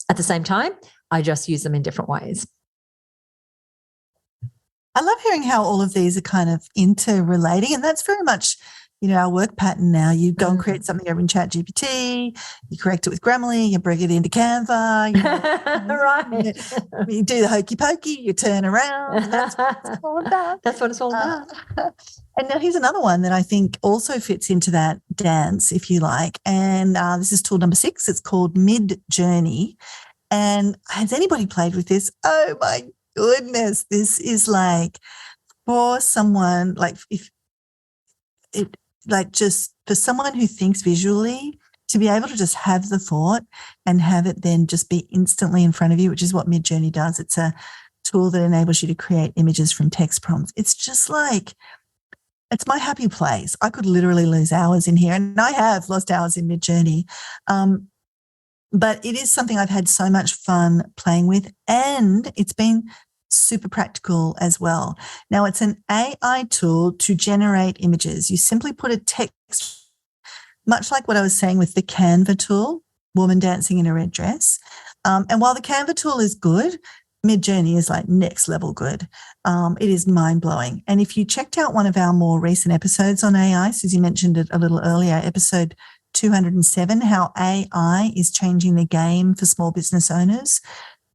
at the same time. I just use them in different ways. I love hearing how all of these are kind of interrelating, and that's very much, our work pattern now. You go and create something over in ChatGPT, you correct it with Grammarly, you bring it into Canva, right? You do the hokey pokey, you turn around. That's what it's all about. That's what it's all about. And now here's another one that I think also fits into that dance, if you like. And this is tool number 6. It's called Mid-Journey. And has anybody played with this? Oh my goodness, this is like for someone just for someone who thinks visually, to be able to just have the thought and have it then just be instantly in front of you, which is what Midjourney does. It's a tool that enables you to create images from text prompts. It's just like, it's my happy place. I could literally lose hours in here, and I have lost hours in Midjourney. But it is something I've had so much fun playing with, and it's been super practical as well. Now, it's an AI tool to generate images. You simply put a text, much like what I was saying with the Canva tool, woman dancing in a red dress. And while the Canva tool is good, Midjourney is like next level good. It is mind blowing. And if you checked out one of our more recent episodes on AI, Suzi mentioned it a little earlier, episode 207, how AI is changing the game for small business owners,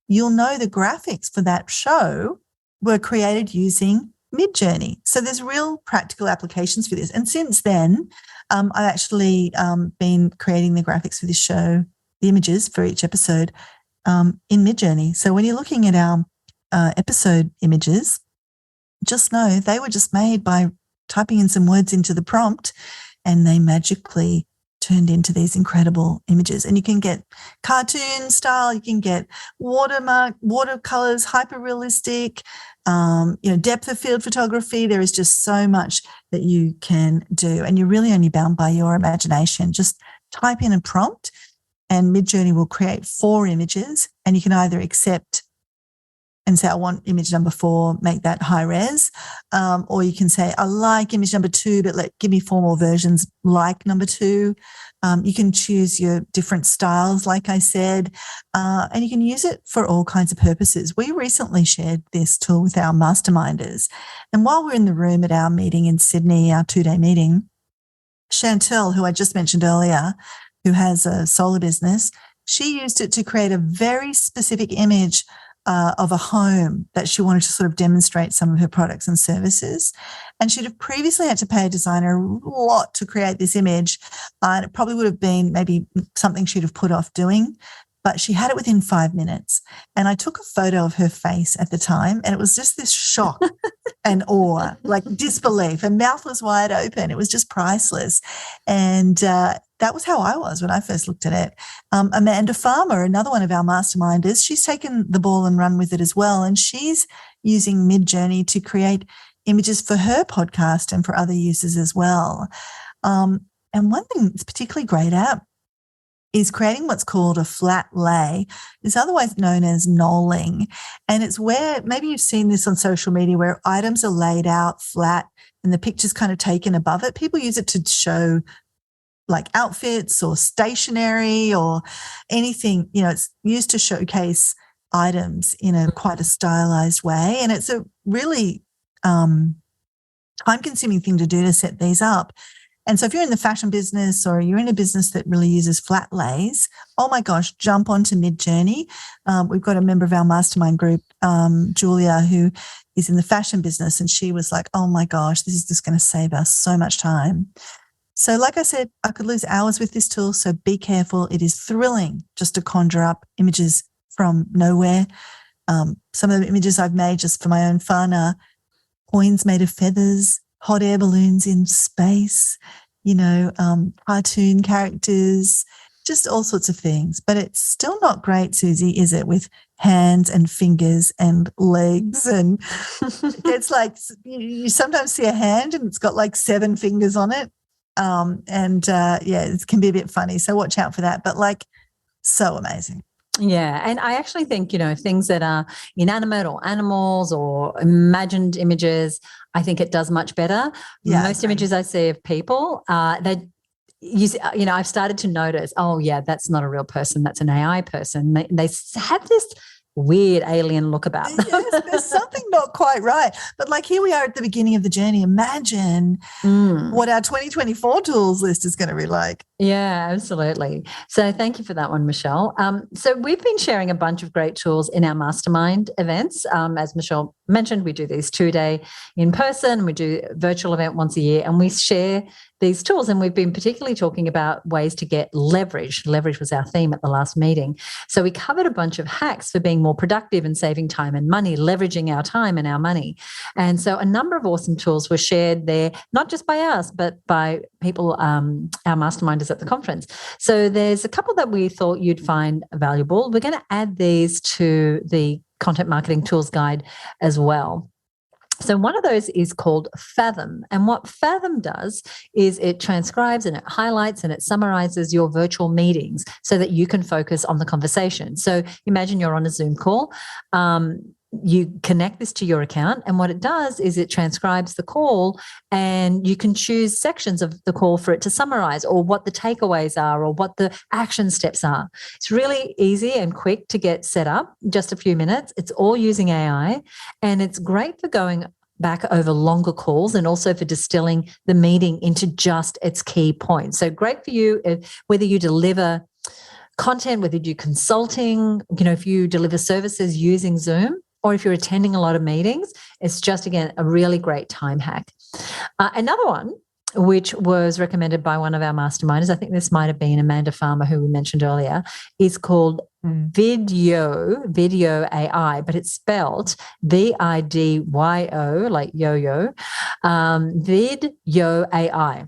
you'll know the graphics for that show were created using Midjourney. So there's real practical applications for this. And since then, I've actually been creating the graphics for this show, the images for each episode in Midjourney. So when you're looking at our episode images, just know they were just made by typing in some words into the prompt, and they magically turned into these incredible images. And you can get cartoon style, you can get watercolors, hyper realistic, depth of field photography. There is just so much that you can do, and you're really only bound by your imagination. Just type in a prompt and Midjourney will create 4 images, and you can either accept and say, I want image number 4, make that high res. Or you can say, I like image number 2, but give me 4 more versions like number 2. You can choose your different styles, like I said, and you can use it for all kinds of purposes. We recently shared this tool with our masterminders. And while we're in the room at our meeting in Sydney, our 2-day meeting, Chantel, who I just mentioned earlier, who has a solar business, she used it to create a very specific image of a home that she wanted to sort of demonstrate some of her products and services. And she'd have previously had to pay a designer a lot to create this image. And it probably would have been maybe something she'd have put off doing, but she had it within 5 minutes. And I took a photo of her face at the time, and it was just this shock and awe, like disbelief. Her mouth was wide open. It was just priceless. And that was how I was when I first looked at it. Amanda Farmer, another one of our masterminders, she's taken the ball and run with it as well. And she's using Midjourney to create images for her podcast and for other uses as well. And one thing it's particularly great at is creating what's called a flat lay. It's otherwise known as knolling. And it's where, maybe you've seen this on social media, where items are laid out flat and the picture's kind of taken above it. People use it to show like outfits or stationery or anything. It's used to showcase items in a quite a stylized way. And it's a really time-consuming thing to do to set these up. And so if you're in the fashion business or you're in a business that really uses flat lays, oh my gosh, jump onto Midjourney. We've got a member of our mastermind group, Julia, who is in the fashion business, and she was like, oh my gosh, this is just going to save us so much time. So like I said, I could lose hours with this tool, so be careful. It is thrilling just to conjure up images from nowhere. Some of the images I've made just for my own fun are coins made of feathers, hot air balloons in space, cartoon characters, just all sorts of things. But it's still not great, Suzi, is it, with hands and fingers and legs? And it's like you sometimes see a hand and it's got like 7 fingers on it. It can be a bit funny. So watch out for that. But so amazing. Yeah. And I actually think, things that are inanimate or animals or imagined images, I think it does much better. Yeah, most images I see of people, I've started to notice, oh yeah, that's not a real person. That's an AI person. They have this weird alien look about them. Yes, there's something not quite right. But here we are at the beginning of the journey. Imagine what our 2024 tools list is going to be like. Yeah, absolutely. So thank you for that one, Michelle. So we've been sharing a bunch of great tools in our mastermind events. As Michelle mentioned, we do these 2-day in person, we do a virtual event once a year, and we share these tools. And we've been particularly talking about ways to get leverage. Leverage was our theme at the last meeting. So we covered a bunch of hacks for being more productive and saving time and money, leveraging our time and our money. And so a number of awesome tools were shared there, not just by us, but by people, our masterminders at the conference. So there's a couple that we thought you'd find valuable. We're going to add these to the Content Marketing Tools Guide as well. So one of those is called Fathom. And what Fathom does is it transcribes and it highlights and it summarizes your virtual meetings so that you can focus on the conversation. So imagine you're on a Zoom call. You connect this to your account, and what it does is it transcribes the call, and you can choose sections of the call for it to summarize, or what the takeaways are, or what the action steps are. It's really easy and quick to get set up, just a few minutes. It's all using AI, and it's great for going back over longer calls and also for distilling the meeting into just its key points. So great for you whether you deliver content, whether you do consulting, if you deliver services using Zoom, or if you're attending a lot of meetings. It's just, again, a really great time hack. Another one, which was recommended by one of our masterminders, I think this might have been Amanda Farmer, who we mentioned earlier, is called Video AI, but it's spelled VIDYO, like yo-yo, Video AI.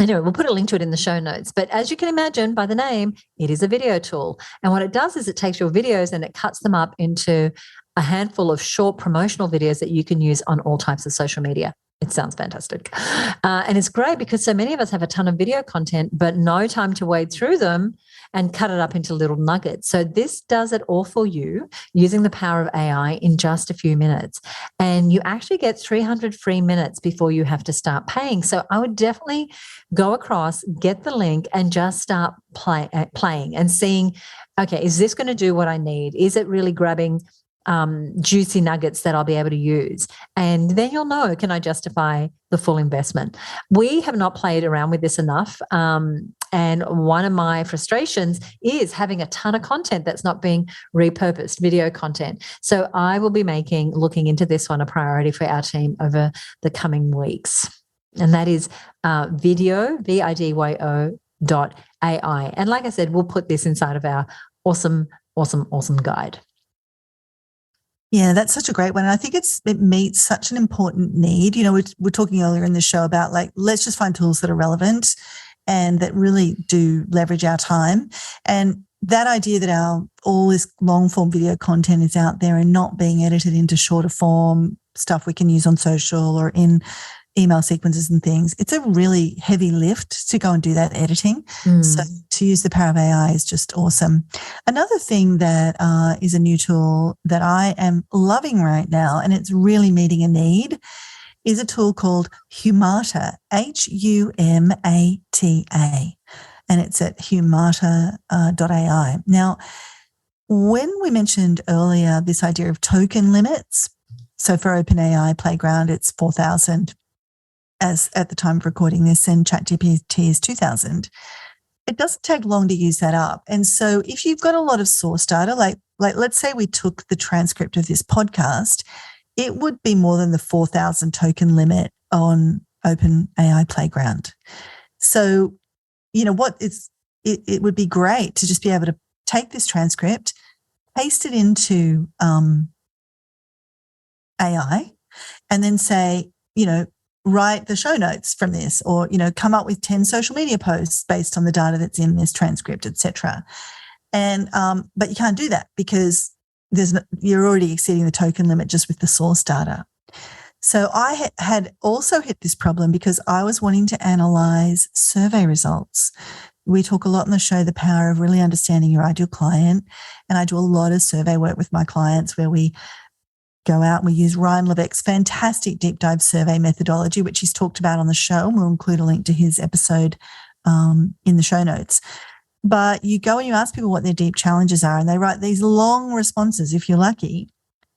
Anyway, we'll put a link to it in the show notes. But as you can imagine by the name, it is a video tool. And what it does is it takes your videos and it cuts them up into a handful of short promotional videos that you can use on all types of social media. It sounds fantastic. And it's great because so many of us have a ton of video content, but no time to wade through them and cut it up into little nuggets. So this does it all for you using the power of AI in just a few minutes. And you actually get 300 free minutes before you have to start paying. So I would definitely go across, get the link, and just start playing and seeing, okay, is this going to do what I need? Is it really grabbing juicy nuggets that I'll be able to use? And then you'll know, can I justify the full investment? We have not played around with this enough. And one of my frustrations is having a ton of content that's not being repurposed, video content. So I will be looking into this one a priority for our team over the coming weeks. And that is video, VIDYO.AI. And like I said, we'll put this inside of our awesome guide. Yeah, that's such a great one. And I think it meets such an important need. We're talking earlier in the show about, like, let's just find tools that are relevant and that really do leverage our time. And that idea that all this long form video content is out there and not being edited into shorter form stuff we can use on social or in email sequences and things, it's a really heavy lift to go and do that editing. So to use the power of AI is just awesome. Another thing that is a new tool that I am loving right now, and it's really meeting a need, is a tool called Humata, HUMATA, and it's at humata.ai. Now, when we mentioned earlier this idea of token limits, so for OpenAI Playground, it's 4,000 as at the time of recording this, and ChatGPT is 2,000. It doesn't take long to use that up. And so if you've got a lot of source data, like let's say we took the transcript of this podcast, it would be more than the 4,000 token limit on OpenAI Playground. So, it would be great to just be able to take this transcript, paste it into AI, and then say, write the show notes from this, or, come up with 10 social media posts based on the data that's in this transcript, etc. And, but you can't do that because you're already exceeding the token limit just with the source data. So I had also hit this problem because I was wanting to analyze survey results. We talk a lot on the show, the power of really understanding your ideal client. And I do a lot of survey work with my clients where we go out and we use Ryan Levesque's fantastic deep dive survey methodology, which he's talked about on the show. And we'll include a link to his episode in the show notes. But you go and you ask people what their deep challenges are, and they write these long responses if you're lucky.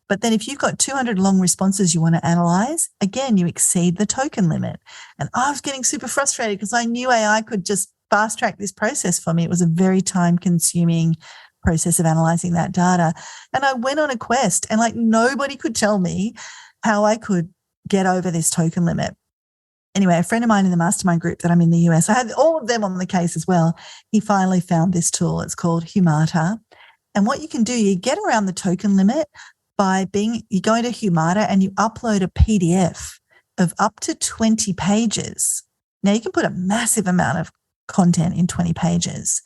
But then if you've got 200 long responses you want to analyze, again, you exceed the token limit. And I was getting super frustrated because I knew AI could just fast track this process for me. It was a very time consuming process of analyzing that data. And I went on a quest, and nobody could tell me how I could get over this token limit. Anyway, a friend of mine in the mastermind group that I'm in the US, I had all of them on the case as well. He finally found this tool. It's called Humata. And what you can do, you get around the token limit by you go into Humata and you upload a PDF of up to 20 pages. Now you can put a massive amount of content in 20 pages,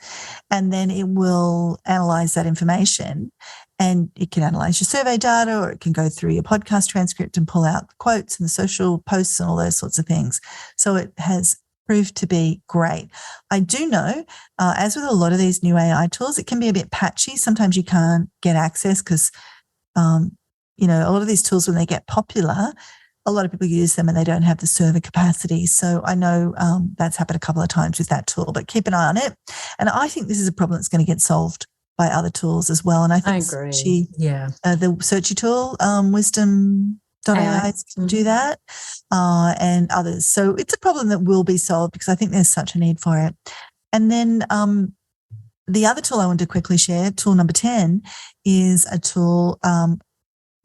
and then it will analyze that information and it can analyze your survey data, or it can go through your podcast transcript and pull out the quotes and the social posts and all those sorts of things. So it has proved to be great. I do know, as with a lot of these new AI tools, it can be a bit patchy. Sometimes you can't get access because, you know, a lot of these tools, when they get popular, a lot of people use them and they don't have the server capacity. So I know that's happened a couple of times with that tool, but keep an eye on it. And I think this is a problem that's going to get solved by other tools as well. And I think agree. The searchy tool, wisdom.ai can do that, and others. So it's a problem that will be solved because I think there's such a need for it. And then the other tool I want to quickly share, tool number 10, is a tool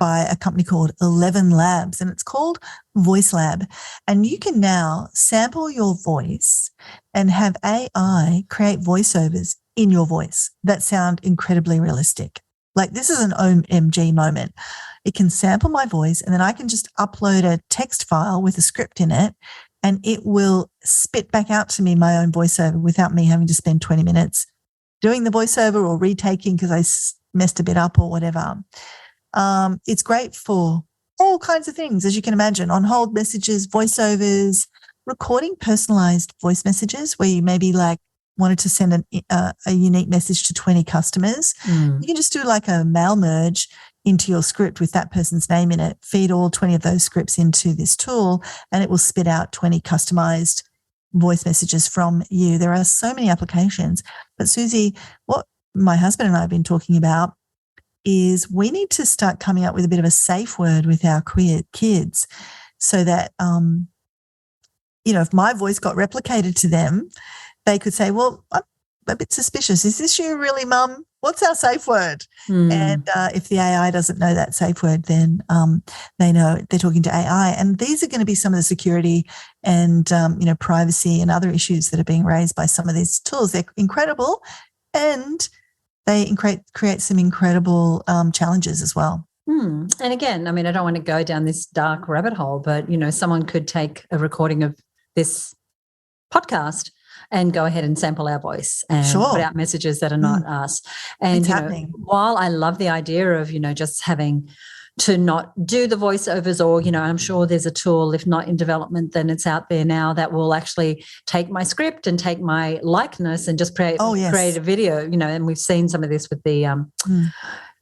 by a company called 11 Labs, and it's called Voice Lab. And you can now sample your voice and have AI create voiceovers in your voice that sound incredibly realistic. Like, this is an OMG moment. It can sample my voice, and then I can just upload a text file with a script in it, and it will spit back out to me my own voiceover without me having to spend 20 minutes doing the voiceover or retaking because I messed a bit up or whatever. It's great for all kinds of things, as you can imagine, on hold messages, voiceovers, recording personalized voice messages where you maybe like wanted to send a unique message to 20 customers. You can just do like a mail merge into your script with that person's name in it, feed all 20 of those scripts into this tool, and it will spit out 20 customized voice messages from you. There are so many applications. But Suzi, what my husband and I have been talking about is we need to start coming up with a bit of a safe word with our queer kids so that, you know, if my voice got replicated to them, they could say, well, I'm a bit suspicious. Is this you really, Mum? What's our safe word? And if the AI doesn't know that safe word, then they know they're talking to AI. And these are going to be some of the security and, you know, privacy and other issues that are being raised by some of these tools. They're incredible, and they create some incredible challenges as well. And again, I mean, I don't want to go down this dark rabbit hole, but, you know, someone could take a recording of this podcast and go ahead and sample our voice and put out messages that are not us. And, it's you know, happening. While I love the idea of, you know, just having to not do the voiceovers, or, you know, I'm sure there's a tool, if not in development, then it's out there now that will actually take my script and take my likeness and just create a video, you know, and we've seen some of this with the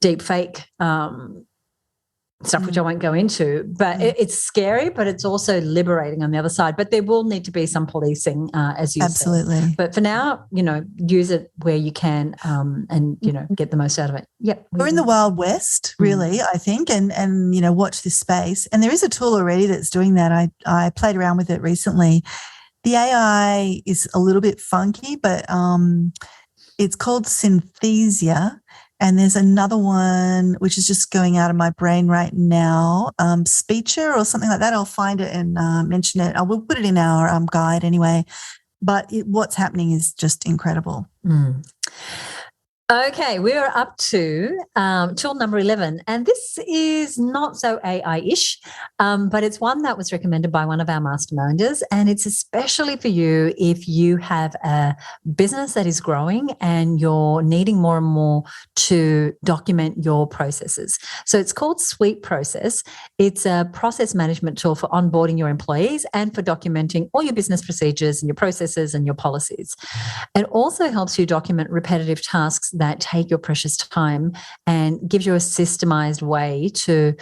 deep fake stuff, which I won't go into, but it's scary, but it's also liberating on the other side. But there will need to be some policing, as you said. But for now, you know, use it where you can, and, you know, get the most out of it. Yep. We're in the Wild West, really, I think, and, you know, watch this space. And there is a tool already that's doing that. I played around with it recently. The AI is a little bit funky, but it's called Synthesia. And there's another one which is just going out of my brain right now, Speecher or something like that. I'll find it and mention it. I will put it in our guide anyway. But what's happening is just incredible. Okay, we're up to tool number 11, and this is not so AI-ish, but it's one that was recommended by one of our masterminders, and it's especially for you if you have a business that is growing and you're needing more and more to document your processes. So it's called Suite Process. It's a process management tool for onboarding your employees and for documenting all your business procedures and your processes and your policies. It also helps you document repetitive tasks that take your precious time and gives you a systemized way to,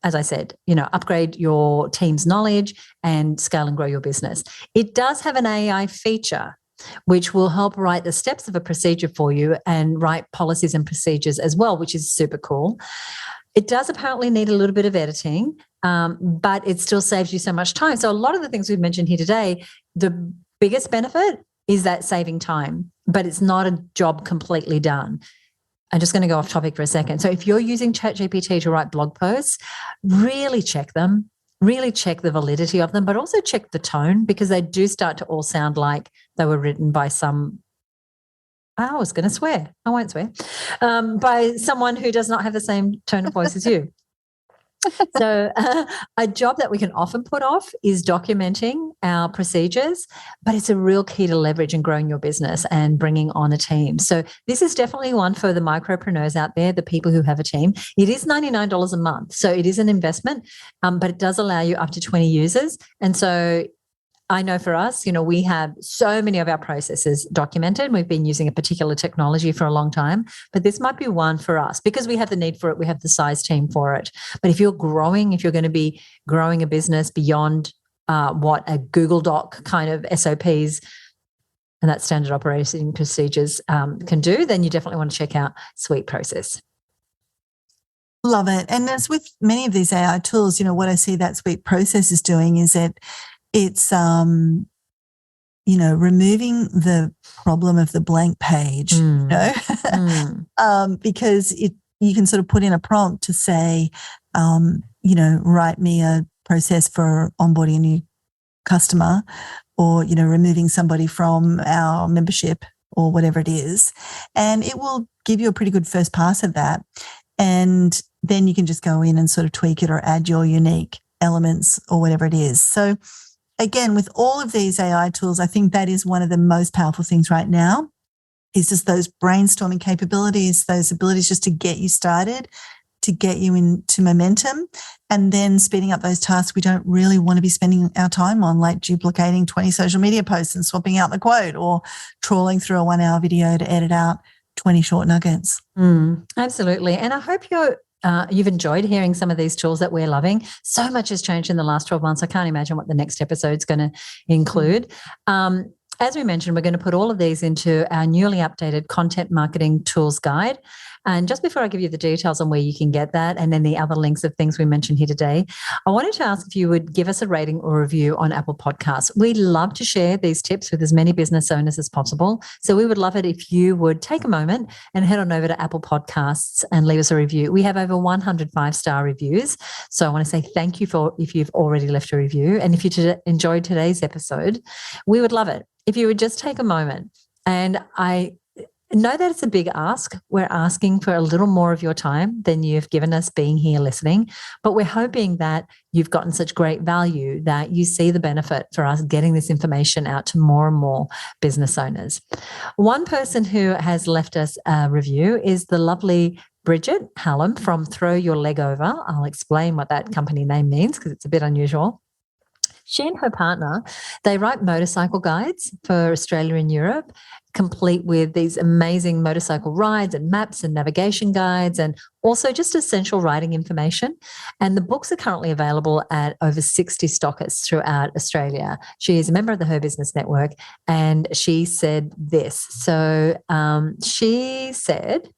as I said, you know, upgrade your team's knowledge and scale and grow your business. It does have an AI feature which will help write the steps of a procedure for you and write policies and procedures as well, which is super cool. It does apparently need a little bit of editing, but it still saves you so much time. So a lot of the things we've mentioned here today, the biggest benefit is that saving time, but it's not a job completely done. I'm just going to go off topic for a second. So if you're using ChatGPT to write blog posts, really check them, really check the validity of them, but also check the tone, because they do start to all sound like they were written by I was going to swear. I won't swear. By someone who does not have the same tone of voice as you. So a job that we can often put off is documenting our procedures, but it's a real key to leverage and growing your business and bringing on a team. So this is definitely one for the micropreneurs out there, the people who have a team. It is $99 a month. So it is an investment, but it does allow you up to 20 users. And so I know for us, we have so many of our processes documented. We've been using a particular technology for a long time, but this might be one for us because we have the need for it. We have the size team for it. But if you're going to be growing a business beyond what a Google Doc kind of SOPs and that standard operating procedures can do, then you definitely want to check out Suite Process. Love it. And as with many of these AI tools, what I see that Suite Process is doing is it's removing the problem of the blank page, because you can sort of put in a prompt to say, write me a process for onboarding a new customer, or removing somebody from our membership, or whatever it is, and it will give you a pretty good first pass at that, and then you can just go in and sort of tweak it or add your unique elements or whatever it is. So again, with all of these AI tools, I think that is one of the most powerful things right now, is just those brainstorming capabilities, those abilities just to get you started, to get you into momentum, and then speeding up those tasks we don't really want to be spending our time on, like duplicating 20 social media posts and swapping out the quote, or trawling through a 1-hour video to edit out 20 short nuggets. Absolutely. And I hope you've enjoyed hearing some of these tools that we're loving. So much has changed in the last 12 months. I can't imagine what the next episode's going to include. As we mentioned, we're going to put all of these into our newly updated content marketing tools guide. And just before I give you the details on where you can get that, and then the other links of things we mentioned here today, I wanted to ask if you would give us a rating or review on Apple Podcasts. We love to share these tips with as many business owners as possible. So we would love it if you would take a moment and head on over to Apple Podcasts and leave us a review. We have over 100 5-star reviews. So I want to say thank you if you've already left a review. And if you enjoyed today's episode, we would love it if you would just take a moment. And I know that it's a big ask. We're asking for a little more of your time than you've given us being here listening, but we're hoping that you've gotten such great value that you see the benefit for us getting this information out to more and more business owners. One person who has left us a review is the lovely Bridget Hallam from Throw Your Leg Over. I'll explain what that company name means because it's a bit unusual. She and her partner, they write motorcycle guides for Australia and Europe, complete with these amazing motorcycle rides and maps and navigation guides, and also just essential riding information. And the books are currently available at over 60 stockists throughout Australia. She is a member of the Her Business Network, and she said this. So she said,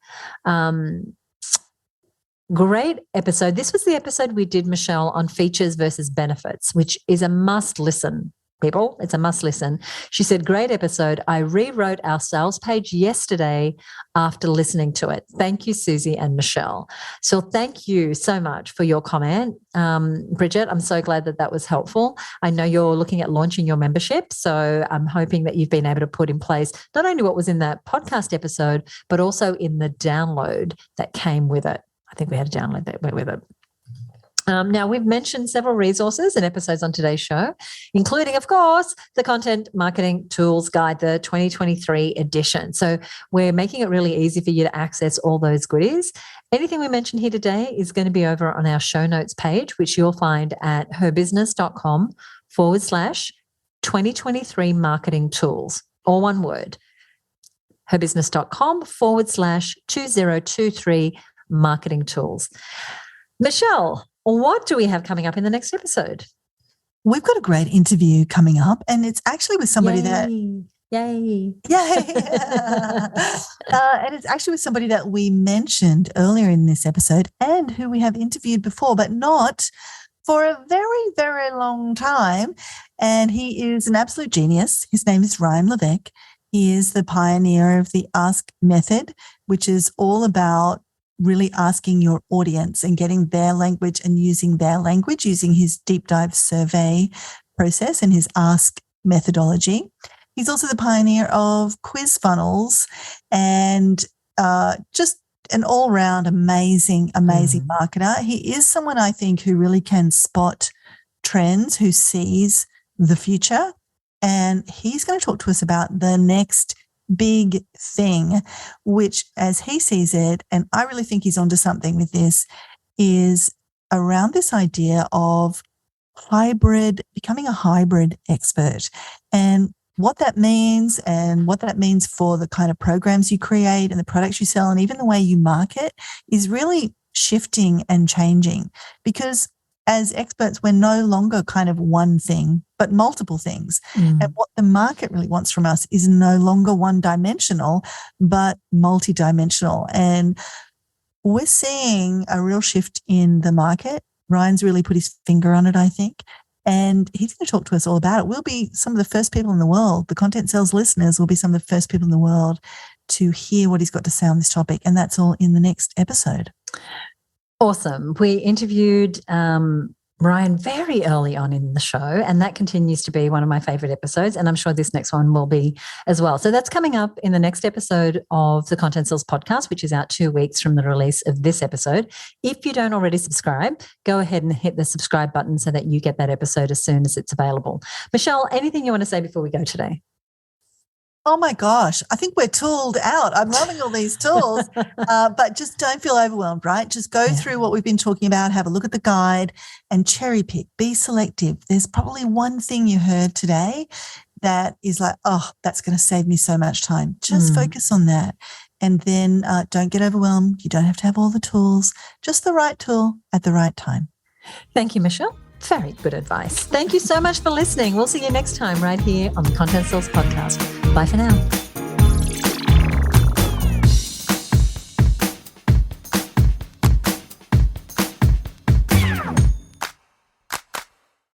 great episode. This was the episode we did, Michelle, on features versus benefits, which is a must listen, people. It's a must listen. She said, great episode. I rewrote our sales page yesterday after listening to it. Thank you, Suzi and Michelle. So thank you so much for your comment. Bridget, I'm so glad that was helpful. I know you're looking at launching your membership, so I'm hoping that you've been able to put in place not only what was in that podcast episode, but also in the download that came with it. I think we had to download that with it. Now, we've mentioned several resources and episodes on today's show, including, of course, the Content Marketing Tools Guide, the 2023 edition. So we're making it really easy for you to access all those goodies. Anything we mentioned here today is going to be over on our show notes page, which you'll find at herbusiness.com/2023 marketing tools, all one word, herbusiness.com/2023 marketing tools. Michelle, what do we have coming up in the next episode? We've got a great interview coming up, and it's actually with somebody Yay. And it's actually with somebody that we mentioned earlier in this episode and who we have interviewed before, but not for a very, very long time. And he is an absolute genius. His name is Ryan Levesque. He is the pioneer of the Ask method, which is all about really asking your audience and getting their language and using their language, using his deep dive survey process and his Ask methodology. He's also the pioneer of quiz funnels and just an all-round amazing marketer. He is someone I think who really can spot trends, who sees the future. And he's going to talk to us about the next big thing, which, as he sees it, and I really think he's onto something with this, is around this idea of becoming a hybrid expert, and what that means for the kind of programs you create and the products you sell and even the way you market is really shifting and changing, because as experts, we're no longer kind of one thing, but multiple things. And what the market really wants from us is no longer one-dimensional, but multidimensional. And we're seeing a real shift in the market. Ryan's really put his finger on it, I think. And he's going to talk to us all about it. We'll be some of the first people in the world. The Content Sales listeners will be some of the first people in the world to hear what he's got to say on this topic. And that's all in the next episode. Awesome. We interviewed Ryan very early on in the show, and that continues to be one of my favorite episodes, and I'm sure this next one will be as well. So that's coming up in the next episode of the Content Sales podcast, which is out 2 weeks from the release of this episode. If you don't already subscribe, go ahead and hit the subscribe button so that you get that episode as soon as it's available. Michelle, anything you want to say before we go today? Oh my gosh, I think we're tooled out. I'm loving all these tools, but just don't feel overwhelmed, right? Just go through what we've been talking about, have a look at the guide and cherry pick, be selective. There's probably one thing you heard today that is like, oh, that's going to save me so much time. Just focus on that. And then don't get overwhelmed. You don't have to have all the tools, just the right tool at the right time. Thank you, Michelle. Very good advice. Thank you so much for listening. We'll see you next time right here on the Content Sales podcast. Bye for now.